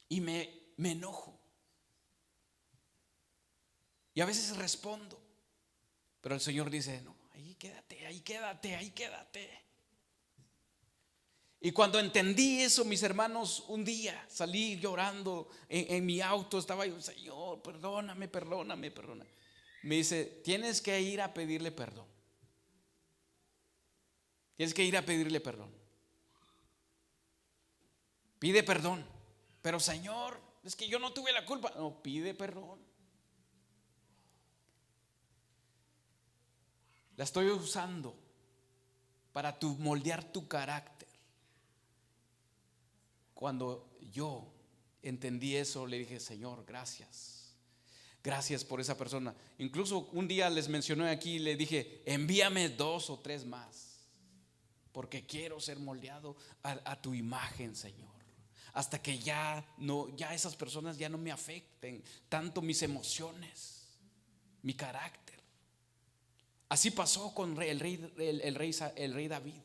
y me enojo. Y a veces respondo, pero el Señor dice: no, ahí quédate, ahí quédate, ahí quédate. Y cuando entendí eso, mis hermanos, un día salí llorando en mi auto, estaba yo: Señor, perdóname, perdóname, perdóname. Me dice: tienes que ir a pedirle perdón. Tienes que ir a pedirle perdón. Pide perdón. Pero Señor, es que yo no tuve la culpa. No, pide perdón. La estoy usando para moldear tu carácter. Cuando yo entendí eso, le dije: Señor, gracias. Gracias por esa persona. Incluso un día les mencioné aquí, le dije: envíame 2 o 3 más, porque quiero ser moldeado a tu imagen, Señor. Hasta que ya esas personas ya no me afecten tanto mis emociones, mi carácter. Así pasó con el rey David.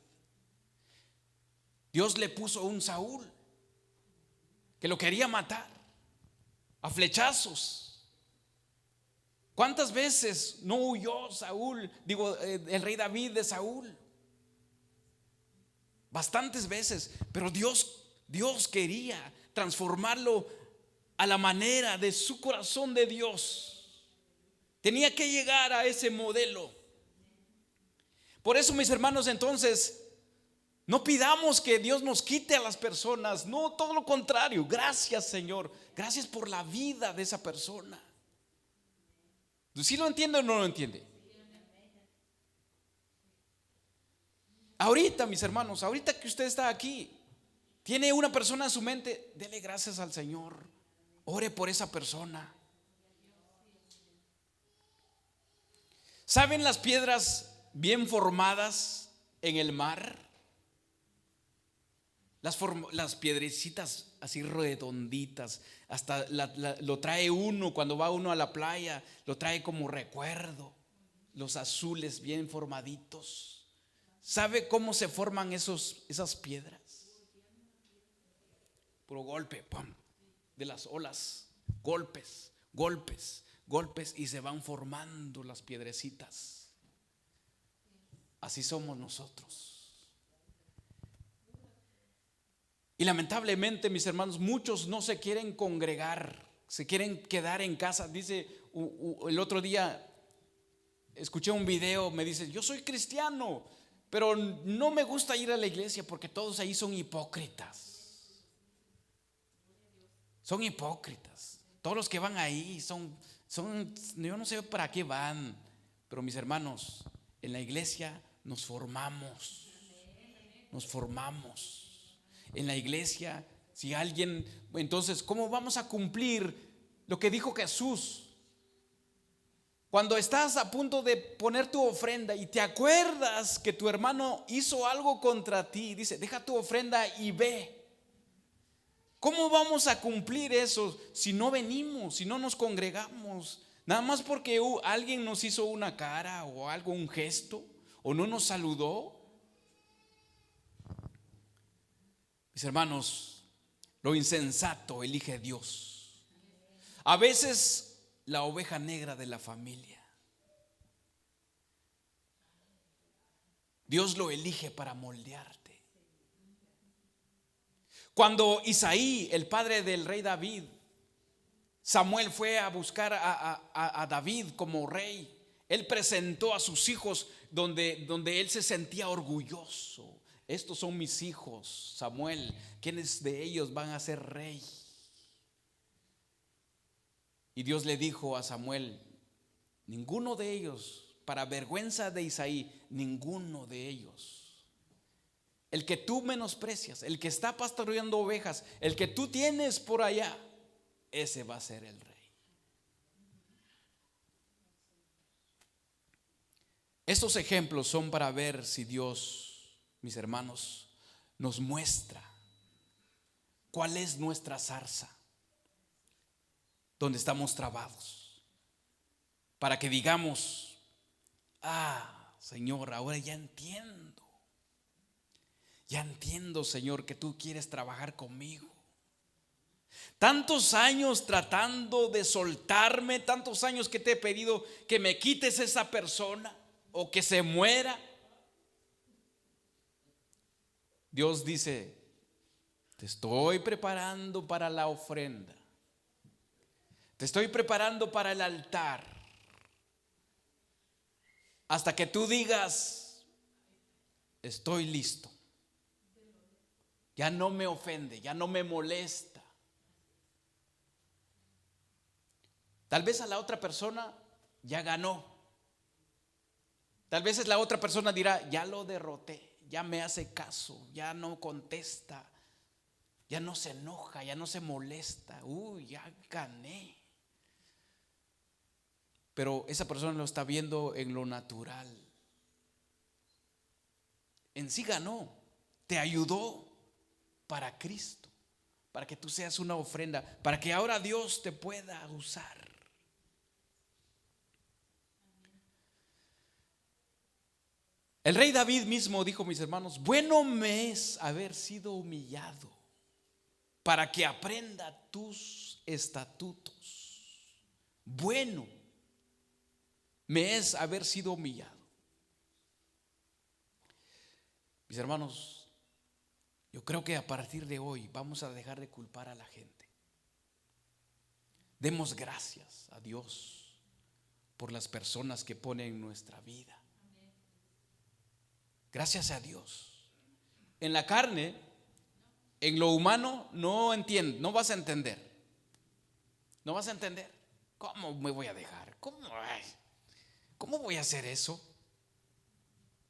Dios le puso un Saúl que lo quería matar a flechazos. ¿Cuántas veces no huyó el rey David de Saúl? Bastantes veces, pero Dios quería transformarlo a la manera de su corazón de Dios. Tenía que llegar a ese modelo. Por eso, mis hermanos, entonces, no pidamos que Dios nos quite a las personas. No, todo lo contrario. Gracias, Señor. Gracias por la vida de esa persona. ¿Sí lo entiende o no lo entiende? Ahorita, mis hermanos, ahorita que usted está aquí, tiene una persona en su mente, dele gracias al Señor. Ore por esa persona. ¿Saben las piedras bien formadas en el mar? Las piedrecitas así redonditas. Hasta lo trae uno cuando va uno a la playa, lo trae como recuerdo. Los azules bien formaditos. ¿Sabe cómo se forman esas piedras? Puro golpe, ¡pum!, de las olas. Golpes, golpes, golpes, y se van formando las piedrecitas. Así somos nosotros. Y lamentablemente, mis hermanos, muchos no se quieren congregar, se quieren quedar en casa. Dice, el otro día escuché un video, me dice: yo soy cristiano, pero no me gusta ir a la iglesia porque todos ahí son hipócritas. Son hipócritas. Todos los que van ahí son, yo no sé para qué van. Pero mis hermanos, en la iglesia nos formamos. Nos formamos. En la iglesia, si alguien, entonces, ¿cómo vamos a cumplir lo que dijo Jesús? Cuando estás a punto de poner tu ofrenda y te acuerdas que tu hermano hizo algo contra ti, dice: deja tu ofrenda y ve. ¿Cómo vamos a cumplir eso si no venimos, si no nos congregamos? Nada más porque alguien nos hizo una cara o algo, un gesto, o no nos saludó. Mis hermanos, lo insensato elige Dios. A veces la oveja negra de la familia, Dios lo elige para moldearte. Cuando Isaí, el padre del rey David, Samuel fue a buscar a David como rey, él presentó a sus hijos donde él se sentía orgulloso. Estos son mis hijos, Samuel, ¿quiénes de ellos van a ser rey? Y Dios le dijo a Samuel: ninguno de ellos, para vergüenza de Isaí, ninguno de ellos. El que tú menosprecias, el que está pastoreando ovejas, el que tú tienes por allá, ese va a ser el rey. Estos ejemplos son para ver si Dios, mis hermanos, nos muestra cuál es nuestra zarza, donde estamos trabados, para que digamos: Señor, ahora ya entiendo. Ya entiendo, Señor, que tú quieres trabajar conmigo. Tantos años tratando de soltarme, tantos años que te he pedido que me quites esa persona o que se muera. Dios dice: te estoy preparando para la ofrenda. Te estoy preparando para el altar. Hasta que tú digas: estoy listo. Ya no me ofende, ya no me molesta. Tal vez a la otra persona ya ganó. Tal vez la otra persona dirá: ya lo derroté, ya me hace caso, ya no contesta, ya no se enoja, ya no se molesta. Ya gané. Pero esa persona lo está viendo en lo natural. En sí ganó, te ayudó para Cristo, para que tú seas una ofrenda, para que ahora Dios te pueda usar. El rey David mismo dijo, mis hermanos: bueno me es haber sido humillado para que aprenda tus estatutos. Bueno me es haber sido humillado. Mis hermanos, yo creo que a partir de hoy vamos a dejar de culpar a la gente. Demos gracias a Dios por las personas que pone en nuestra vida. Gracias a Dios. En la carne, en lo humano, no entiendo, no vas a entender. No vas a entender. ¿Cómo me voy a dejar? ¿Cómo voy a hacer eso?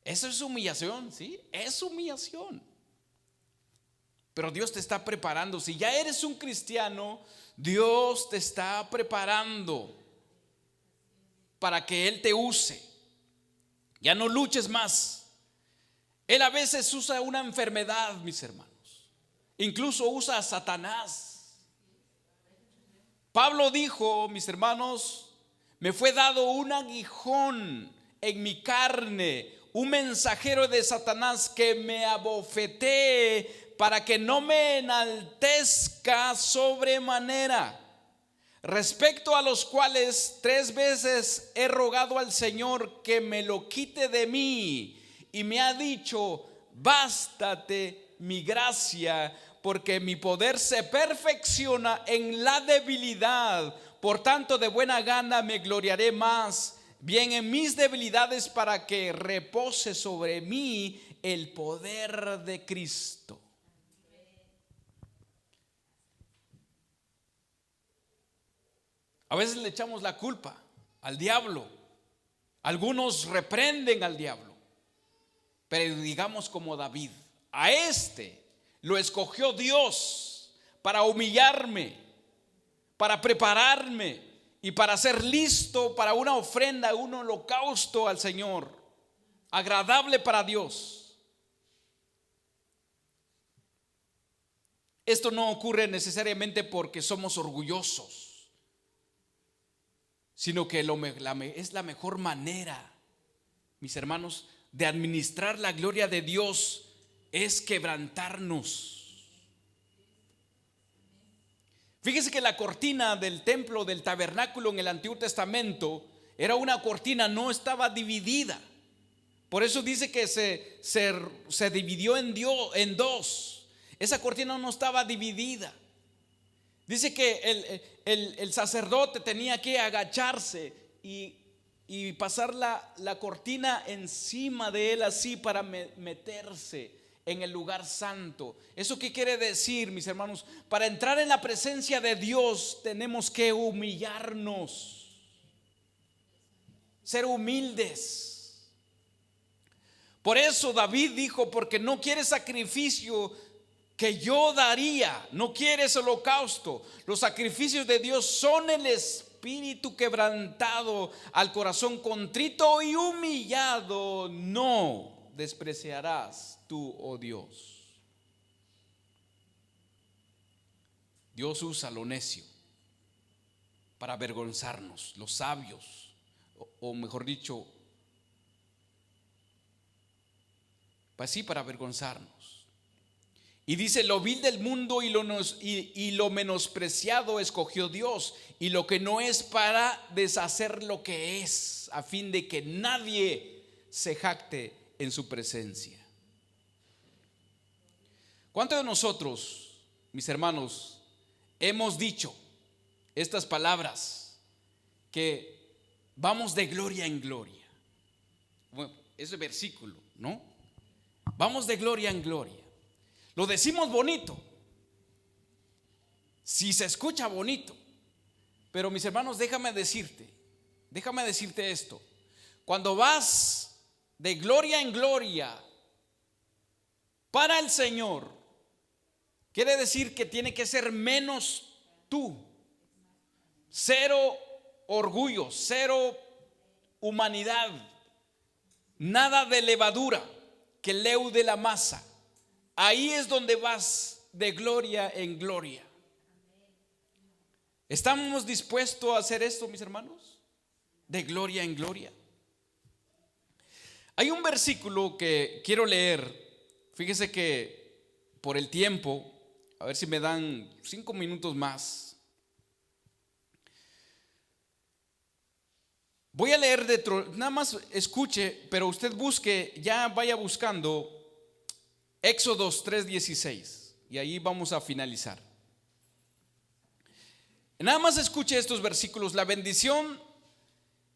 Eso es humillación, ¿sí? Es humillación. Pero Dios te está preparando. Si ya eres un cristiano, Dios te está preparando para que Él te use. Ya no luches más. Él a veces usa una enfermedad, mis hermanos. Incluso usa a Satanás. Pablo dijo, mis hermanos: me fue dado un aguijón en mi carne, un mensajero de Satanás que me abofetee para que no me enaltezca sobremanera. Respecto a los cuales 3 veces he rogado al Señor que me lo quite de mí. Y me ha dicho: bástate mi gracia, porque mi poder se perfecciona en la debilidad. Por tanto, de buena gana me gloriaré más bien en mis debilidades, para que repose sobre mí el poder de Cristo. A veces le echamos la culpa al diablo. Algunos reprenden al diablo. Pero digamos como David: a este lo escogió Dios para humillarme, para prepararme y para ser listo para una ofrenda, un holocausto al Señor, agradable para Dios. Esto no ocurre necesariamente porque somos orgullosos, sino que es la mejor manera, mis hermanos, de administrar la gloria de Dios, es quebrantarnos. Fíjese que la cortina del templo, del tabernáculo en el Antiguo Testamento, era una cortina, no estaba dividida. Por eso dice que se dividió en dos. Esa cortina no estaba dividida. Dice que el sacerdote tenía que agacharse y pasar la cortina encima de él, así, para meterse en el lugar santo. ¿Eso qué quiere decir, mis hermanos? Para entrar en la presencia de Dios tenemos que humillarnos, ser humildes. Por eso David dijo: porque no quiere sacrificio que yo daría, no quieres holocausto. Los sacrificios de Dios son el espíritu quebrantado, al corazón contrito y humillado no despreciarás tú, oh Dios. Dios usa lo necio para avergonzarnos, los sabios, o mejor dicho, pues sí, para avergonzarnos. Y dice: lo vil del mundo y lo menospreciado escogió Dios, y lo que no es, para deshacer lo que es, a fin de que nadie se jacte en su presencia. ¿Cuántos de nosotros, mis hermanos, hemos dicho estas palabras, que vamos de gloria en gloria? Bueno, ese versículo, ¿no? Vamos de gloria en gloria. Lo decimos bonito, si se escucha bonito, pero mis hermanos, déjame decirte esto: cuando vas de gloria en gloria para el Señor, quiere decir que tiene que ser menos tú, cero orgullo, cero humanidad, nada de levadura que leude la masa. Ahí es donde vas de gloria en gloria. ¿Estamos dispuestos a hacer esto, mis hermanos? De gloria en gloria. Hay un versículo que quiero leer. Fíjese que por el tiempo, a ver si me dan 5 minutos más, voy a leer nada más escuche, pero usted busque, ya vaya buscando Éxodos 3:16, y ahí vamos a finalizar. Nada más escuche estos versículos. La bendición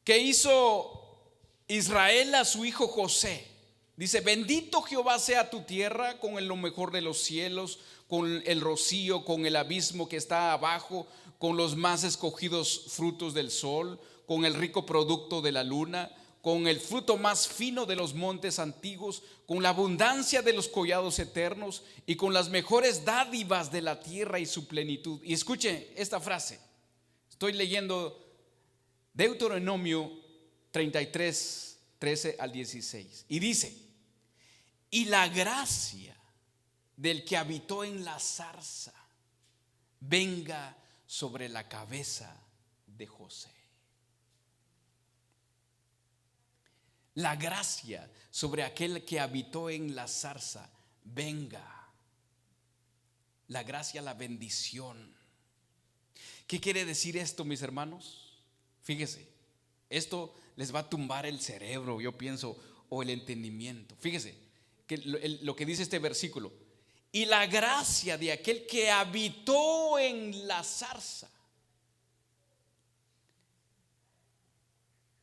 que hizo Israel a su hijo José. Dice: bendito Jehová sea tu tierra con lo mejor de los cielos, con el rocío, con el abismo que está abajo, con los más escogidos frutos del sol, con el rico producto de la luna, con el fruto más fino de los montes antiguos, con la abundancia de los collados eternos, y con las mejores dádivas de la tierra y su plenitud. Y escuche esta frase. Estoy leyendo Deuteronomio 33, 13 al 16. Y dice: y la gracia del que habitó en la zarza venga sobre la cabeza de José. La gracia sobre aquel que habitó en la zarza venga. La gracia, la bendición. ¿Qué quiere decir esto, mis hermanos? Fíjese, esto les va a tumbar el cerebro, yo pienso, o el entendimiento. Fíjese que lo que dice este versículo: y la gracia de aquel que habitó en la zarza.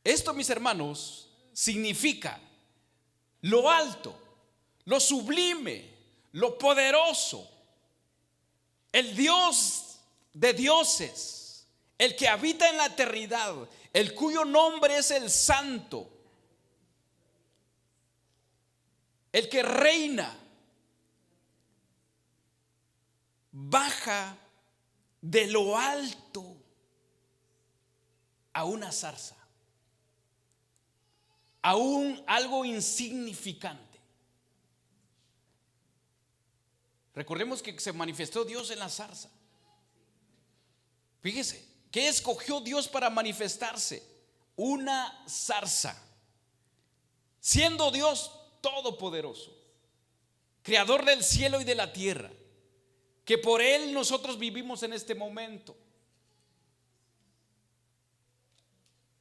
Esto, mis hermanos, significa lo alto, lo sublime, lo poderoso, el Dios de dioses, el que habita en la eternidad, el cuyo nombre es el Santo, el que reina, baja de lo alto a una zarza, a algo insignificante. Recordemos que se manifestó Dios en la zarza. Fíjese, ¿qué escogió Dios para manifestarse? Una zarza. Siendo Dios todopoderoso, creador del cielo y de la tierra, que por Él nosotros vivimos en este momento,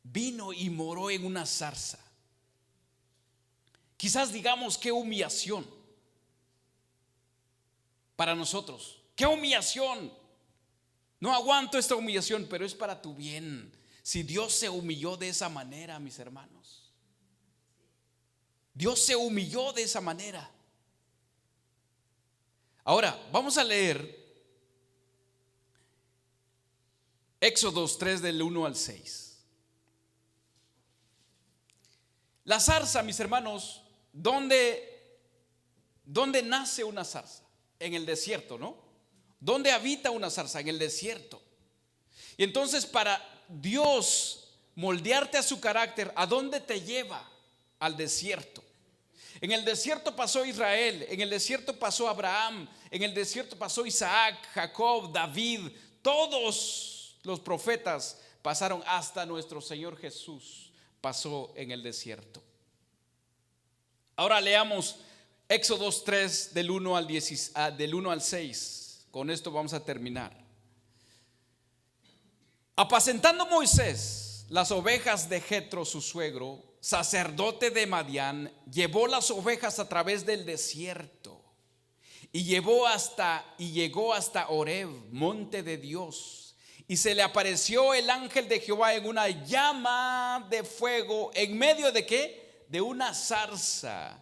vino y moró en una zarza. Quizás digamos: qué humillación para nosotros, qué humillación, no aguanto esta humillación, pero es para tu bien. Si Dios se humilló de esa manera, mis hermanos, Dios se humilló de esa manera. Ahora vamos a leer Éxodos 3 del 1 al 6. La zarza, mis hermanos, ¿dónde nace una zarza? En el desierto, ¿no? ¿Dónde habita una zarza? En el desierto. Y entonces, para Dios moldearte a su carácter, ¿a dónde te lleva? Al desierto. En el desierto pasó Israel, en el desierto pasó Abraham, en el desierto pasó Isaac, Jacob, David. Todos los profetas pasaron, hasta nuestro Señor Jesús pasó en el desierto. Ahora leamos Éxodo 3 del 1 al 6. Con esto vamos a terminar. Apacentando Moisés las ovejas de Jetro, su suegro, sacerdote de Madián, llevó las ovejas a través del desierto y llegó hasta Horeb, monte de Dios. Y se le apareció el ángel de Jehová en una llama de fuego, en medio de ¿qué? De una zarza.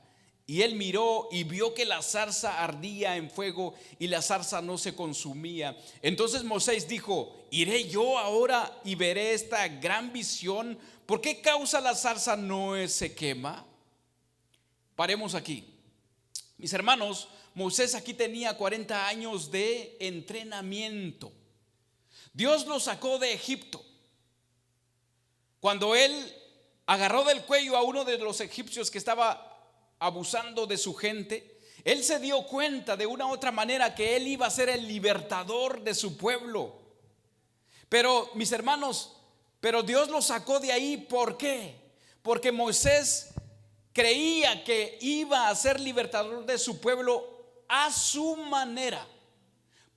Y él miró y vio que la zarza ardía en fuego y la zarza no se consumía. Entonces Moisés dijo: iré yo ahora y veré esta gran visión. ¿Por qué causa la zarza no se quema? Paremos aquí. Mis hermanos, Moisés aquí tenía 40 años de entrenamiento. Dios lo sacó de Egipto. Cuando él agarró del cuello a uno de los egipcios que estaba abusando de su gente, él se dio cuenta de una u otra manera que él iba a ser el libertador de su pueblo. Pero mis hermanos, pero Dios lo sacó de ahí. ¿Por qué? Porque Moisés creía que iba a ser libertador de su pueblo a su manera,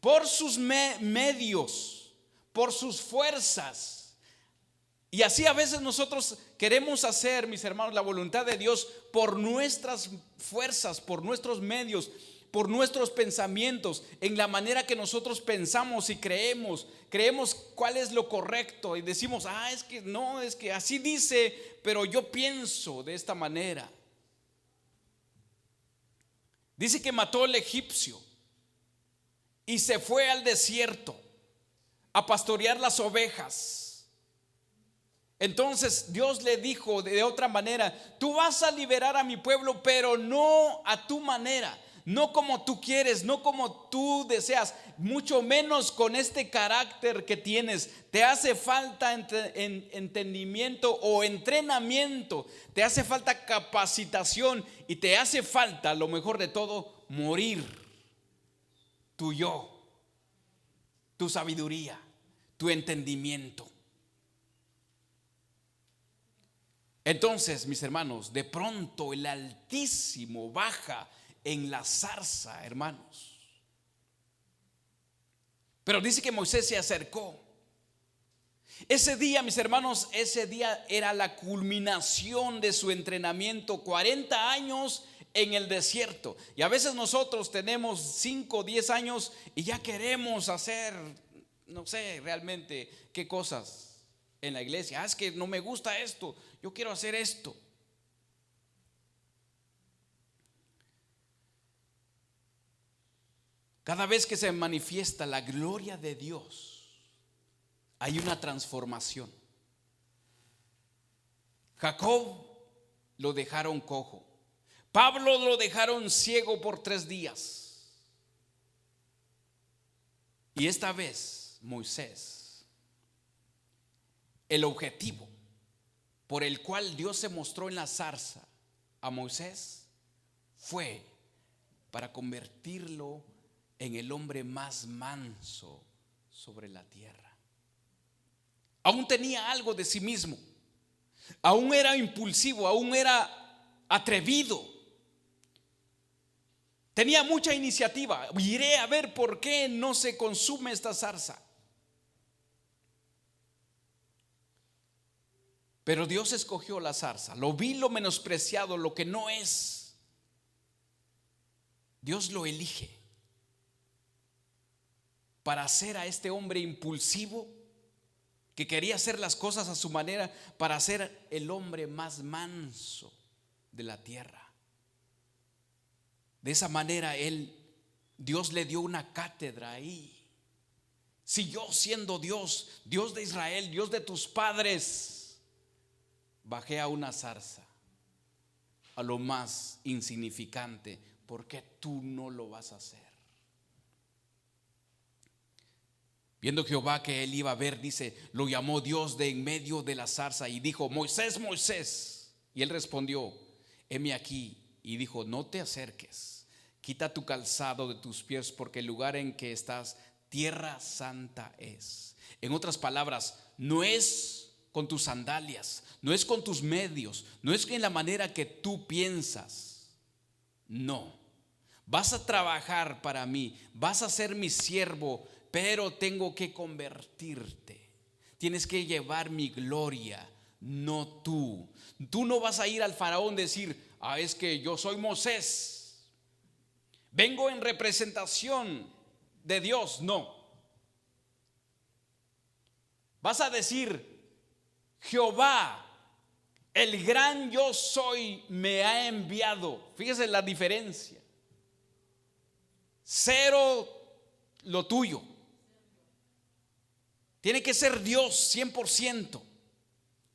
por sus medios, por sus fuerzas. Y así a veces nosotros queremos hacer, mis hermanos, la voluntad de Dios por nuestras fuerzas, por nuestros medios, por nuestros pensamientos, en la manera que nosotros pensamos y creemos cuál es lo correcto y decimos: es que no, es que así dice, pero yo pienso de esta manera. Dice que mató al egipcio y se fue al desierto a pastorear las ovejas. Entonces Dios le dijo de otra manera: tú vas a liberar a mi pueblo, pero no a tu manera, no como tú quieres, no como tú deseas, mucho menos con este carácter que tienes. Te hace falta entendimiento o entrenamiento, te hace falta capacitación y te hace falta, lo mejor de todo, morir tu yo, tu sabiduría, tu entendimiento. Entonces, mis hermanos, de pronto el Altísimo baja en la zarza, hermanos. Pero dice que Moisés se acercó. Ese día, mis hermanos, ese día era la culminación de su entrenamiento, 40 años en el desierto. Y a veces nosotros tenemos 5 o 10 años y ya queremos hacer, no sé realmente qué cosas en la iglesia. Es que no me gusta esto, yo quiero hacer esto. Cada vez que se manifiesta la gloria de Dios, hay una transformación. Jacob lo dejaron cojo, Pablo lo dejaron ciego por 3 días. Y esta vez Moisés, el objetivo por el cual Dios se mostró en la zarza a Moisés fue para convertirlo en el hombre más manso sobre la tierra. Aún tenía algo de sí mismo, aún era impulsivo, aún era atrevido, tenía mucha iniciativa. Iré a ver por qué no se consume esta zarza. Pero Dios escogió la zarza, lo vil, lo menospreciado, lo que no es. Dios lo elige para hacer a este hombre impulsivo que quería hacer las cosas a su manera, para ser el hombre más manso de la tierra. De esa manera Dios le dio una cátedra ahí. Si yo, siendo Dios, Dios de Israel, Dios de tus padres, bajé a una zarza, a lo más insignificante, ¿por qué tú no lo vas a hacer? Viendo Jehová que él iba a ver, dice, lo llamó Dios de en medio de la zarza y dijo: Moisés, Moisés. Y él respondió: heme aquí. Y dijo: no te acerques, quita tu calzado de tus pies, porque el lugar en que estás, tierra santa es. En otras palabras, no es con tus sandalias, no es con tus medios, no es en la manera que tú piensas. No, Vas a trabajar para mí, vas a ser mi siervo, pero tengo que convertirte. Tienes que llevar mi gloria, no tú. Tú no vas a ir al faraón y decir: es que yo soy Moisés, vengo en representación de Dios. No. Vas a decir: Jehová, el gran yo soy, me ha enviado. Fíjese la diferencia. Cero lo tuyo. Tiene que ser Dios 100%.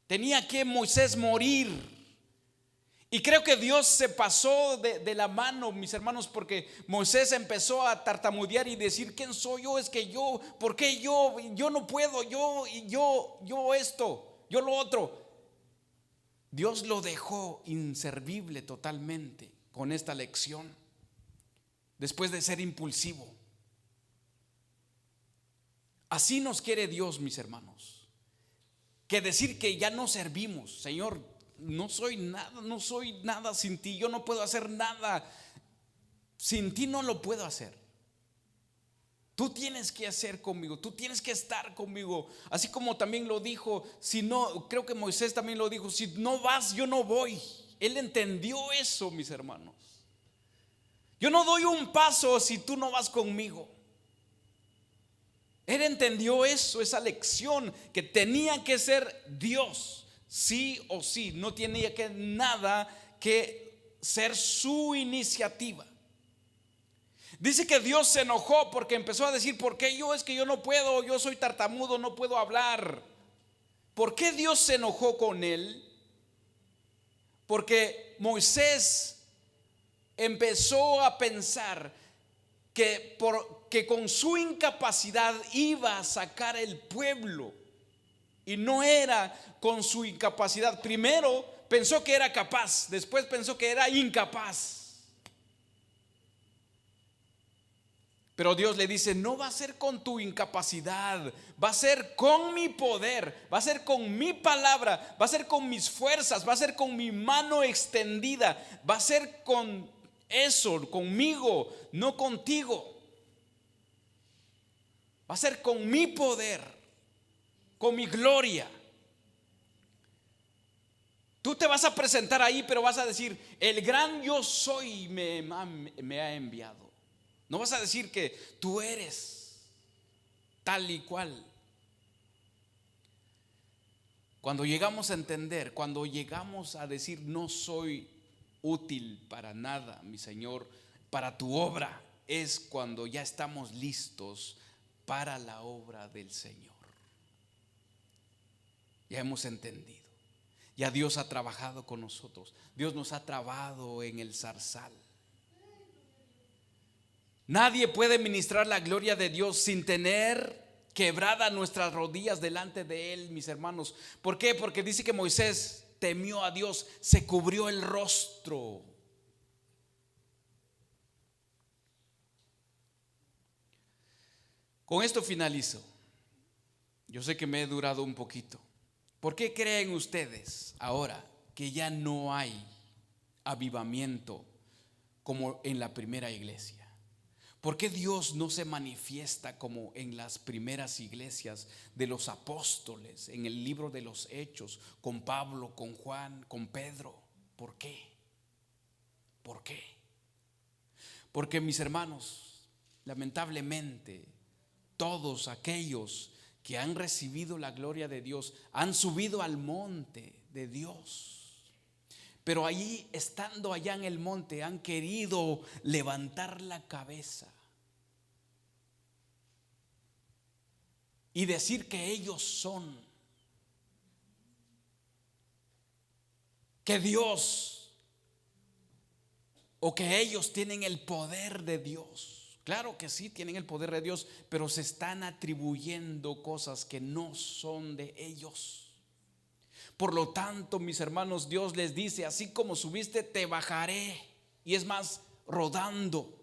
Tenía que Moisés morir. Y creo que Dios se pasó de la mano, mis hermanos, porque Moisés empezó a tartamudear y decir: ¿quién soy yo? Es que yo, ¿por qué yo? Yo no puedo, yo esto, yo lo otro. Dios lo dejó inservible totalmente con esta lección, después de ser impulsivo. Así nos quiere Dios, mis hermanos, que decir que ya no servimos. Señor, no soy nada sin ti, yo no puedo hacer nada, sin ti no lo puedo hacer. Tú tienes que hacer conmigo, tú tienes que estar conmigo. Así como también lo dijo, si no, creo que Moisés también lo dijo: si no vas, yo no voy. Él entendió eso, mis hermanos. Yo no doy un paso si tú no vas conmigo. Él entendió eso, esa lección, que tenía que ser Dios, sí o sí. No tenía que nada que ser su iniciativa. Dice que Dios se enojó porque empezó a decir: ¿por qué yo? Es que yo no puedo, yo soy tartamudo, no puedo hablar. ¿Por qué Dios se enojó con él? Porque Moisés empezó a pensar que con su incapacidad iba a sacar el pueblo, y no era con su incapacidad. Primero pensó que era capaz, después pensó que era incapaz. Pero Dios le dice: no va a ser con tu incapacidad, va a ser con mi poder, va a ser con mi palabra, va a ser con mis fuerzas, va a ser con mi mano extendida, va a ser con eso, conmigo, no contigo. Va a ser con mi poder, con mi gloria. Tú te vas a presentar ahí, pero vas a decir: el gran yo soy me ha enviado. No vas a decir que tú eres tal y cual. Cuando llegamos a entender, cuando llegamos a decir: no soy útil para nada, mi Señor, para tu obra, es cuando ya estamos listos para la obra del Señor. Ya hemos entendido. Ya Dios ha trabajado con nosotros. Dios nos ha trabado en el zarzal. Nadie puede ministrar la gloria de Dios sin tener quebradas nuestras rodillas delante de Él, mis hermanos. ¿Por qué? Porque dice que Moisés temió a Dios, se cubrió el rostro. Con esto finalizo. Yo sé que me he durado un poquito. ¿Por qué creen ustedes ahora que ya no hay avivamiento como en la primera iglesia? ¿Por qué Dios no se manifiesta como en las primeras iglesias de los apóstoles, en el libro de los Hechos, con Pablo, con Juan, con Pedro? ¿Por qué? ¿Por qué? Porque, mis hermanos, lamentablemente, todos aquellos que han recibido la gloria de Dios han subido al monte de Dios. Pero allí, estando allá en el monte, han querido levantar la cabeza y decir que ellos son, que Dios, o que ellos tienen el poder de Dios. Claro que sí, tienen el poder de Dios, pero se están atribuyendo cosas que no son de ellos. Por lo tanto, mis hermanos, Dios les dice: así como subiste, te bajaré. Y es más, rodando.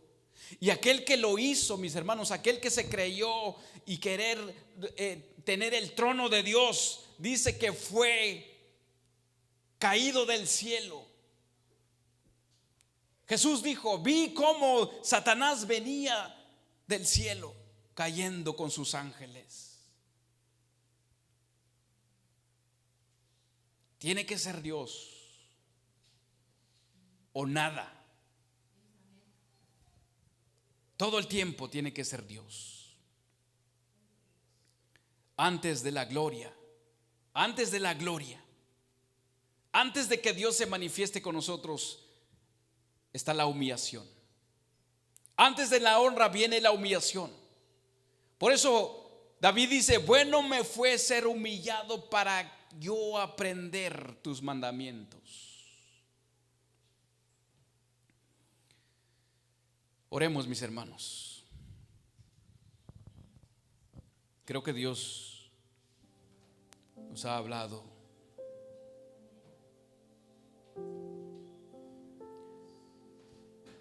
Y aquel que lo hizo, mis hermanos, aquel que se creyó y querer tener el trono de Dios, dice que fue caído del cielo. Jesús dijo: vi cómo Satanás venía del cielo cayendo con sus ángeles. Tiene que ser Dios o nada. Todo el tiempo tiene que ser Dios. Antes de la gloria, antes de la gloria, antes de que Dios se manifieste con nosotros, está la humillación. Antes de la honra viene la humillación. Por eso David dice: bueno me fue ser humillado para yo aprender tus mandamientos. Oremos, mis hermanos. Creo que Dios nos ha hablado.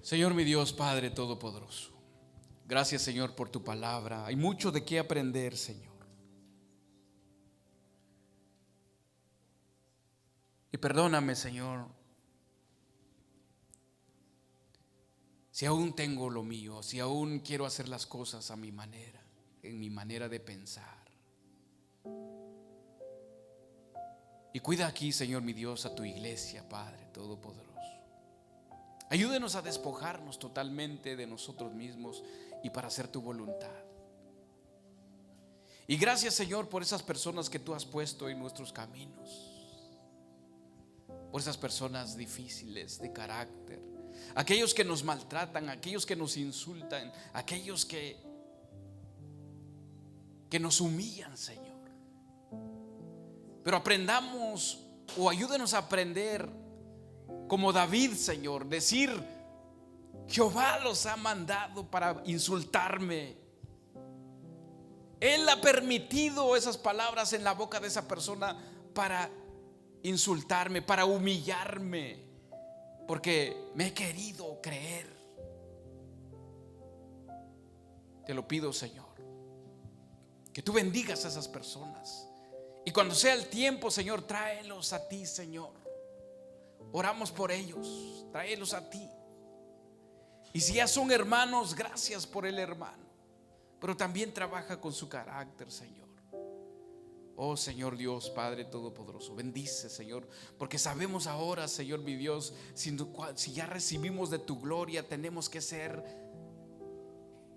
Señor, mi Dios, Padre Todopoderoso, gracias, Señor, por tu palabra. Hay mucho de qué aprender, Señor. Y perdóname, Señor, si aún tengo lo mío, si aún quiero hacer las cosas a mi manera, en mi manera de pensar. Y cuida aquí, Señor, mi Dios, a tu iglesia, Padre Todopoderoso. Ayúdenos a despojarnos totalmente de nosotros mismos y para hacer tu voluntad. Y gracias, Señor, por esas personas que tú has puesto en nuestros caminos, por esas personas difíciles de carácter, aquellos que nos maltratan, aquellos que nos insultan, aquellos que nos humillan, Señor. Pero aprendamos, o ayúdenos a aprender como David, Señor, decir: Jehová los ha mandado para insultarme. Él ha permitido esas palabras en la boca de esa persona para insultarme, para humillarme, porque me he querido creer. Te lo pido, Señor, que tú bendigas a esas personas. Y cuando sea el tiempo, Señor, tráelos a ti, Señor. Oramos por ellos, tráelos a ti. Y si ya son hermanos, gracias por el hermano, pero también trabaja con su carácter, Señor. Oh Señor Dios, Padre Todopoderoso, bendice, Señor, porque sabemos ahora, Señor mi Dios, si ya recibimos de tu gloria, tenemos que ser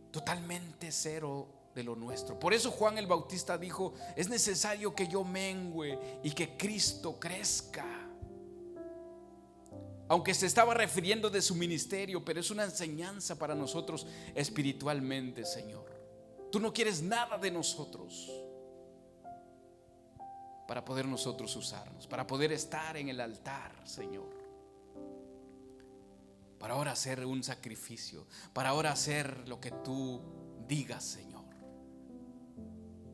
totalmente cero de lo nuestro. Por eso Juan el Bautista dijo: es necesario que yo mengüe y que Cristo crezca. Aunque se estaba refiriendo de su ministerio, pero es una enseñanza para nosotros espiritualmente, Señor. Tú no quieres nada de nosotros para poder nosotros usarnos, para poder estar en el altar, Señor, para ahora hacer un sacrificio, para ahora hacer lo que tú digas, Señor.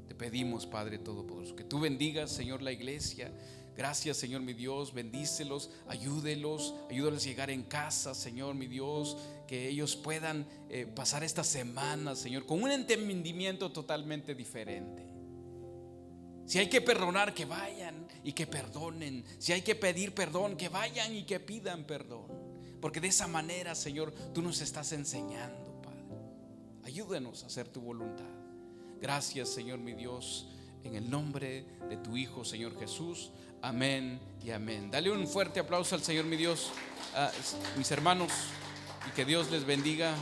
Te pedimos, Padre Todopoderoso, que tú bendigas, Señor, la iglesia. Gracias, Señor mi Dios, bendícelos, ayúdelos a llegar en casa, Señor mi Dios, que ellos puedan pasar esta semana, Señor, con un entendimiento totalmente diferente. Si hay que perdonar, que vayan y que perdonen. Si hay que pedir perdón, que vayan y que pidan perdón. Porque de esa manera, Señor, tú nos estás enseñando, Padre. Ayúdanos a hacer tu voluntad. Gracias, Señor mi Dios, en el nombre de tu Hijo, Señor Jesús. Amén y amén. Dale un fuerte aplauso al Señor mi Dios, mis hermanos, y que Dios les bendiga.